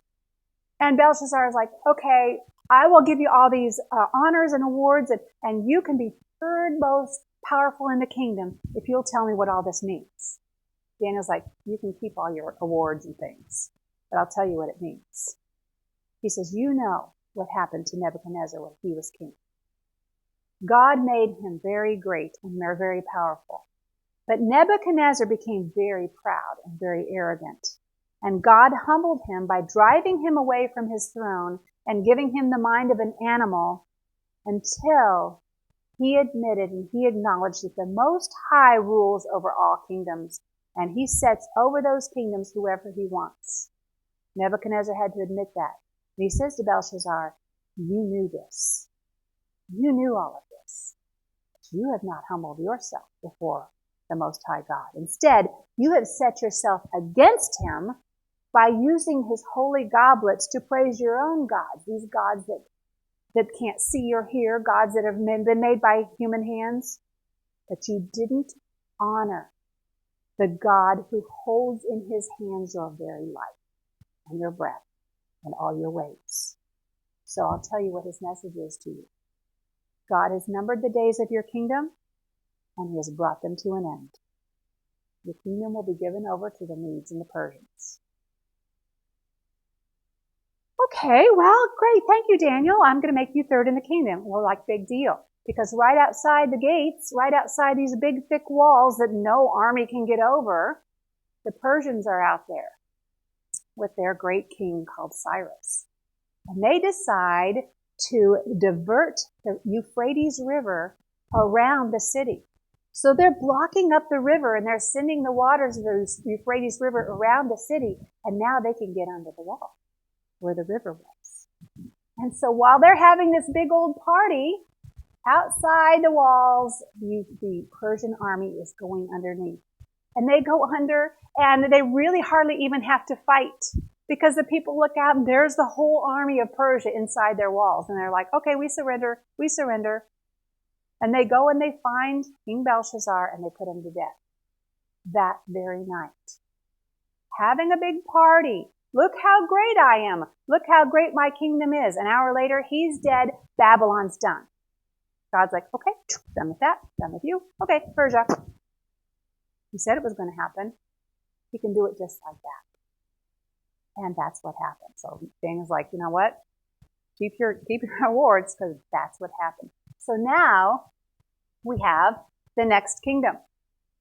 And Belshazzar is like, okay, I will give you all these honors and awards, and you can be third most powerful in the kingdom if you'll tell me what all this means. Daniel's like, you can keep all your awards and things, but I'll tell you what it means. He says, you know what happened to Nebuchadnezzar when he was king. God made him very great and very powerful. But Nebuchadnezzar became very proud and very arrogant. And God humbled him by driving him away from his throne and giving him the mind of an animal until he admitted and he acknowledged that the Most High rules over all kingdoms, and he sets over those kingdoms whoever he wants. Nebuchadnezzar had to admit that. And he says to Belshazzar, you knew this. You knew all of this. But you have not humbled yourself before the Most High God. Instead, you have set yourself against him by using his holy goblets to praise your own gods, these gods that can't see or hear, gods that have been made by human hands. But you didn't honor the God who holds in his hands your very life and your breath and all your ways. So I'll tell you what his message is to you. God has numbered the days of your kingdom, and he has brought them to an end. Your kingdom will be given over to the Medes and the Persians. Okay, well, great. Thank you, Daniel. I'm going to make you third in the kingdom. Well, like, big deal. Because right outside the gates, right outside these big, thick walls that no army can get over, the Persians are out there with their great king called Cyrus. And they decide to divert the Euphrates River around the city. So they're blocking up the river, and they're sending the waters of the Euphrates River around the city, and now they can get under the wall where the river was. And so while they're having this big old party, Outside the walls, the Persian army is going underneath. And they go under, and they really hardly even have to fight, because the people look out and there's the whole army of Persia inside their walls. And they're like, okay, we surrender, we surrender. And they go and they find King Belshazzar and they put him to death that very night. Having a big party. Look how great I am. Look how great my kingdom is. An hour later, he's dead. Babylon's done. God's like, okay, done with that, done with you. Okay, Persia. He said it was going to happen. He can do it just like that. And that's what happened. So Daniel's like, you know what? Keep your rewards, because that's what happened. So now we have the next kingdom.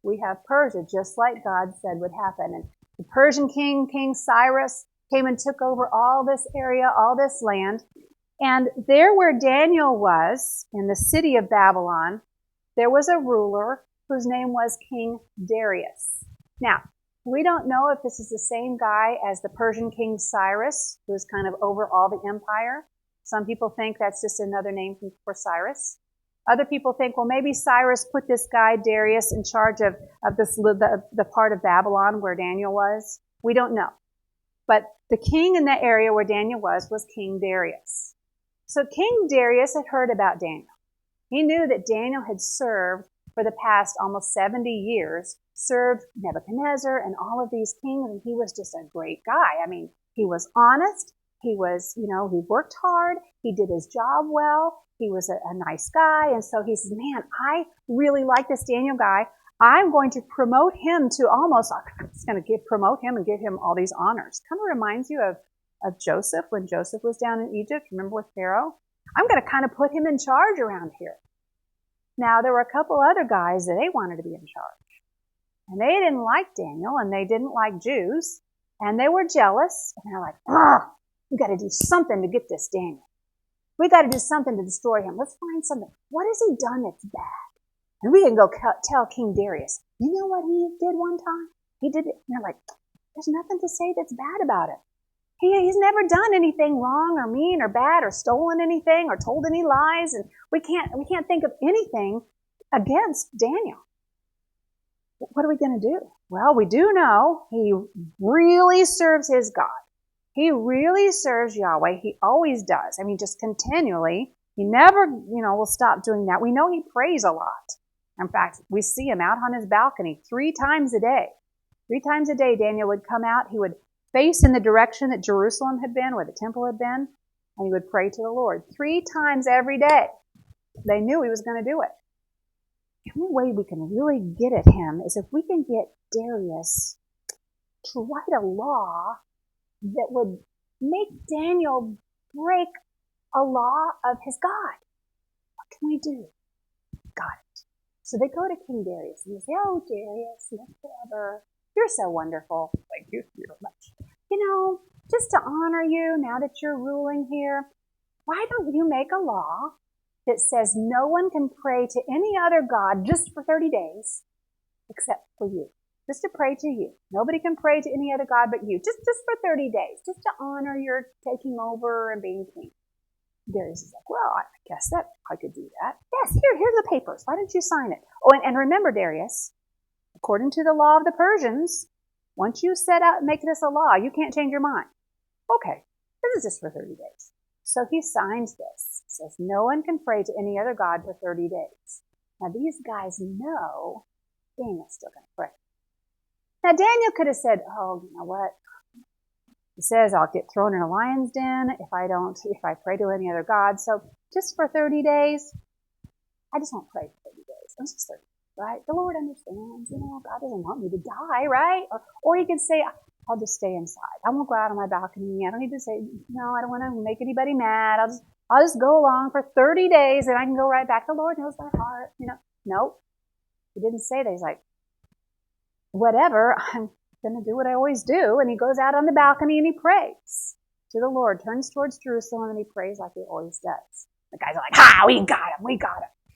We have Persia, just like God said would happen. And the Persian king, King Cyrus, came and took over all this area, all this land. And there where Daniel was, in the city of Babylon, there was a ruler whose name was King Darius. Now, we don't know if this is the same guy as the Persian King Cyrus, who's kind of over all the empire. Some people think that's just another name for Cyrus. Other people think, well, maybe Cyrus put this guy Darius in charge of the part of Babylon where Daniel was. We don't know. But the king in that area where Daniel was King Darius. So King Darius had heard about Daniel. He knew that Daniel had served for the past almost 70 years, served Nebuchadnezzar and all of these kings, and he was just a great guy. I mean, he was honest. He was, he worked hard. He did his job well. He was a nice guy. And so he says, man, I really like this Daniel guy. I'm going to promote him to promote him and give him all these honors. Kind of reminds you of Joseph, when Joseph was down in Egypt, remember with Pharaoh? I'm going to kind of put him in charge around here. Now, there were a couple other guys that they wanted to be in charge. And they didn't like Daniel, and they didn't like Jews, and they were jealous. And they're like, we got to do something to get this Daniel. We got to do something to destroy him. Let's find something. What has he done that's bad? And we can go tell King Darius, you know what he did one time? He did it. And they're like, there's nothing to say that's bad about him. He's never done anything wrong or mean or bad or stolen anything or told any lies. And we can't think of anything against Daniel. What are we going to do? Well, we do know he really serves his God. He really serves Yahweh. He always does. I mean, just continually. He never, will stop doing that. We know he prays a lot. In fact, we see him out on his balcony 3 times a day. 3 times a day, Daniel would come out. He would face in the direction that Jerusalem had been, where the temple had been, and he would pray to the Lord 3 times every day. They knew he was going to do it. The only way we can really get at him is if we can get Darius to write a law that would make Daniel break a law of his God. What can we do? Got it. So they go to King Darius and they say, oh, Darius, whatever. You're so wonderful. Thank you very much. Just to honor you now that you're ruling here, why don't you make a law that says no one can pray to any other God just for 30 days except for you? Just to pray to you. Nobody can pray to any other God but you. Just for 30 days. Just to honor your taking over and being king. Darius is like, well, I guess that I could do that. Yes, here's the papers. Why don't you sign it? Oh, and remember, Darius, according to the law of the Persians, once you set out and make this a law, you can't change your mind. Okay, this is just for 30 days. So he signs this. It says no one can pray to any other God for 30 days. Now these guys know Daniel's still going to pray. Now Daniel could have said, oh, you know what? He says I'll get thrown in a lion's den if I pray to any other God. So just for 30 days, I just won't pray for 30 days. It's just 30 days, right? The Lord understands, God doesn't want me to die, right? Or he could say, I'll just stay inside. I won't go out on my balcony. I don't need to say, no, I don't want to make anybody mad. I'll just go along for 30 days and I can go right back. The Lord knows my heart, Nope. He didn't say that. He's like, whatever, I'm going to do what I always do. And he goes out on the balcony and he prays to the Lord, turns towards Jerusalem, and he prays like he always does. The guys are like, we got him.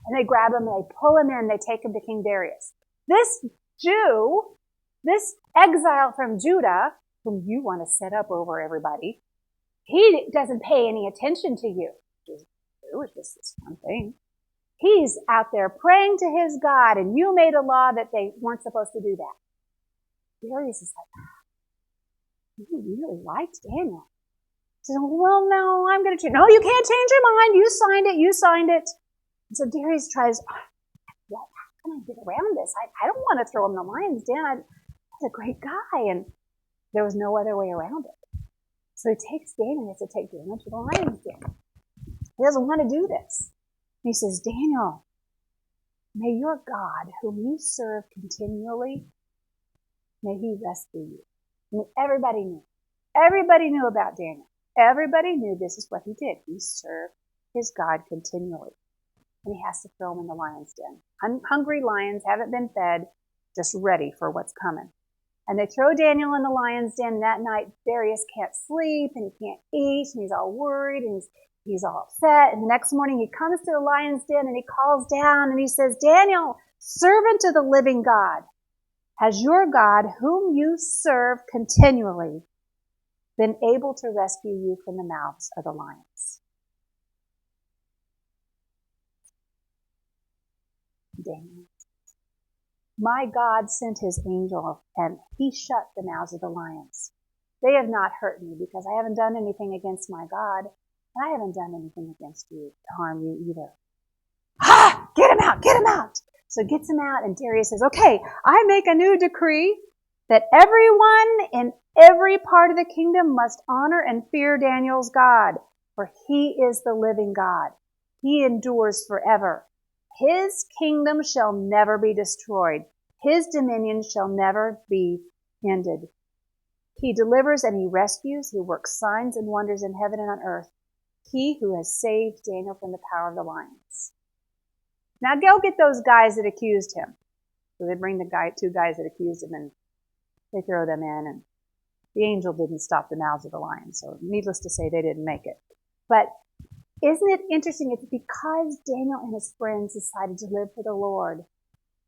And they grab him and they pull him in. They take him to King Darius. This Jew, this exile from Judah, whom you want to set up over everybody, he doesn't pay any attention to you. It was just this one thing. He's out there praying to his God, and you made a law that they weren't supposed to do that. Darius is like, you really liked Daniel. He says, well, no, I'm going to change. No, you can't change your mind. You signed it. And so Darius tries, well, how can I get around this? I don't want to throw him in the lion's den. He's a great guy. And there was no other way around it. So he takes Daniel, he has to take Daniel to the lion's den. He doesn't want to do this. He says, Daniel, may your God, whom you serve continually, may he rescue you. And everybody knew. Everybody knew about Daniel. Everybody knew this is what he did. He served his God continually. And he has to throw him in the lion's den. Hungry lions haven't been fed, just ready for what's coming. And they throw Daniel in the lion's den, and that night Darius can't sleep, and he can't eat, and he's all worried, and he's all upset. And the next morning he comes to the lion's den, and he calls down, and he says, Daniel, servant of the living God, has your God, whom you serve continually, been able to rescue you from the mouths of the lions? Daniel, my God sent his angel, and he shut the mouths of the lions. They have not hurt me because I haven't done anything against my God, and I haven't done anything against you to harm you either. Ha! Get him out! Get him out! So he gets him out, and Darius says, okay, I make a new decree that everyone in every part of the kingdom must honor and fear Daniel's God, for he is the living God. He endures forever. His kingdom shall never be destroyed. His dominion shall never be ended. He delivers and he rescues. He works signs and wonders in heaven and on earth. He who has saved Daniel from the power of the lions. Now go get those guys that accused him. So they bring the two guys that accused him, and they throw them in, and the angel didn't stop the mouths of the lions. So needless to say, they didn't make it. But isn't it interesting? It's because Daniel and his friends decided to live for the Lord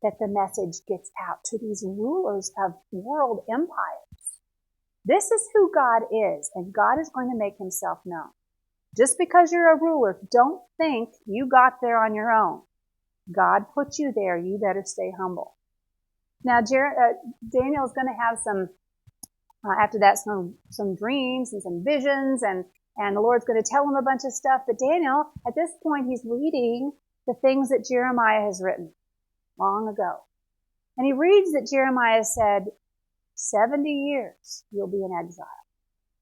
that the message gets out to these rulers of world empires. This is who God is, and God is going to make himself known. Just because you're a ruler, don't think you got there on your own. God put you there. You better stay humble. Now, Daniel is going to have some, after that, some dreams and some visions, and the Lord's going to tell him a bunch of stuff. But Daniel, at this point, he's reading the things that Jeremiah has written long ago. And he reads that Jeremiah said, 70 years you'll be in exile.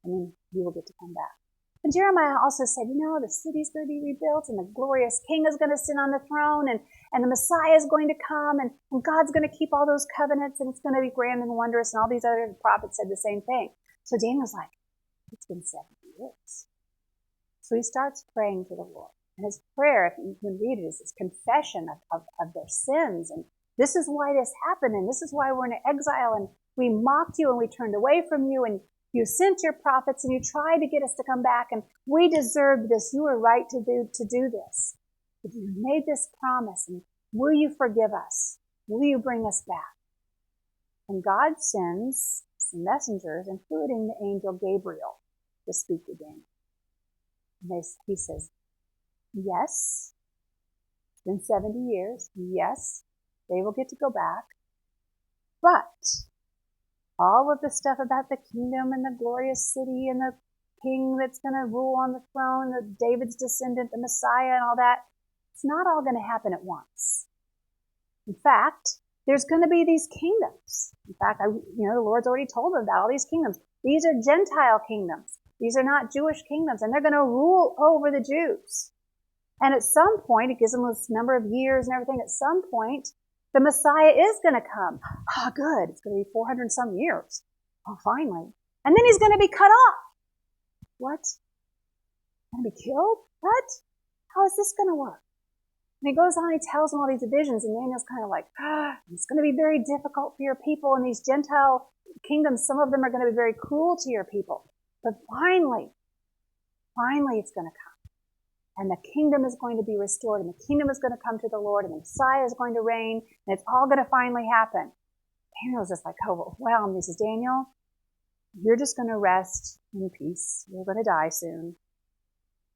And then you will get to come back. And Jeremiah also said, the city's going to be rebuilt, and the glorious king is going to sit on the throne, and the Messiah is going to come, and God's going to keep all those covenants, and it's going to be grand and wondrous, and all these other prophets said the same thing. So Daniel's like, it's been 70 years. So he starts praying to the Lord. And his prayer, if you can read it, is his confession of their sins. And this is why this happened, and this is why we're in exile, and we mocked you, and we turned away from you, and you sent your prophets, and you tried to get us to come back, and we deserved this. You were right to do this. But you made this promise, and will you forgive us? Will you bring us back? And God sends some messengers, including the angel Gabriel, to speak to Daniel. And he says, yes, it's been 70 years. Yes, they will get to go back. But all of the stuff about the kingdom and the glorious city and the king that's going to rule on the throne, the David's descendant, the Messiah, and all that, it's not all going to happen at once. In fact, there's going to be these kingdoms. In fact, the Lord's already told them about all these kingdoms. These are Gentile kingdoms. These are not Jewish kingdoms, and they're going to rule over the Jews. And at some point, it gives them this number of years and everything. At some point, the Messiah is going to come. Ah, good. It's going to be 400 some years. Oh, finally. And then he's going to be cut off. What? Going to be killed? What? How is this going to work? And he goes on, he tells them all these visions, and Daniel's kind of like, it's going to be very difficult for your people. And these Gentile kingdoms, some of them are going to be very cruel to your people. But finally it's going to come. And the kingdom is going to be restored, and the kingdom is going to come to the Lord, and the Messiah is going to reign, and it's all going to finally happen. Daniel's just like overwhelmed. He says, Daniel, you're just going to rest in peace. You're going to die soon.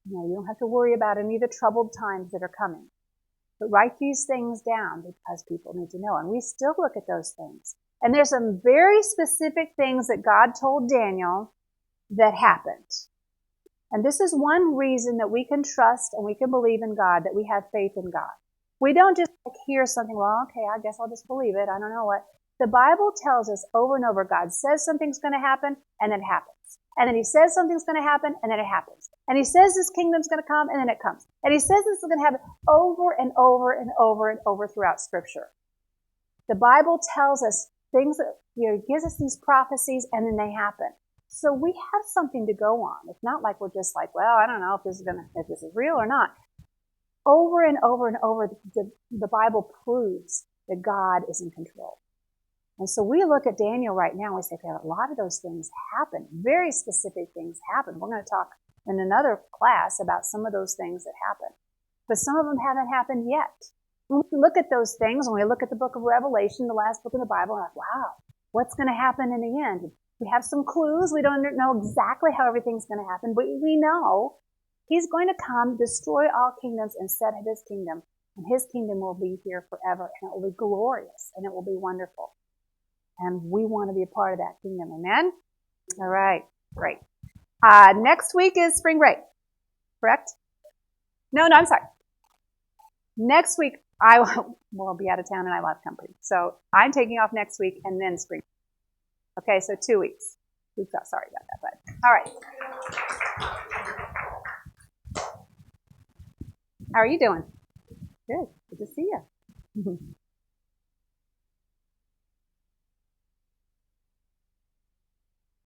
You don't have to worry about any of the troubled times that are coming. But write these things down because people need to know. And we still look at those things. And there's some very specific things that God told Daniel that happened. And this is one reason that we can trust and we can believe in God, that we have faith in God. We don't just hear something, well, okay, I guess I'll just believe it. I don't know what. The Bible tells us over and over, God says something's going to happen, and then it happens. And then he says something's going to happen, and then it happens. And he says this kingdom's going to come, and then it comes. And he says this is going to happen over and over and over and over throughout Scripture. The Bible tells us things that, gives us these prophecies, and then they happen. So we have something to go on. It's not like we're just like, well, I don't know if this is real or not. Over and over and over, the Bible proves that God is in control. And so we look at Daniel right now and we say, okay, a lot of those things happen. Very specific things happen. We're going to talk in another class about some of those things that happen. But some of them haven't happened yet. When we look at those things, when we look at the book of Revelation, the last book of the Bible, we're like, wow, what's going to happen in the end? We have some clues. We don't know exactly how everything's going to happen, but we know he's going to come, destroy all kingdoms, and set up his kingdom. And his kingdom will be here forever, and it will be glorious, and it will be wonderful. And we want to be a part of that kingdom. Amen? All right. Great. Next week is spring break. Correct? No, I'm sorry. Next week, I will be out of town and I will have company. So I'm taking off next week and then spring. Okay, so 2 weeks. Sorry about that, but all right. How are you doing? Good. Good to see you.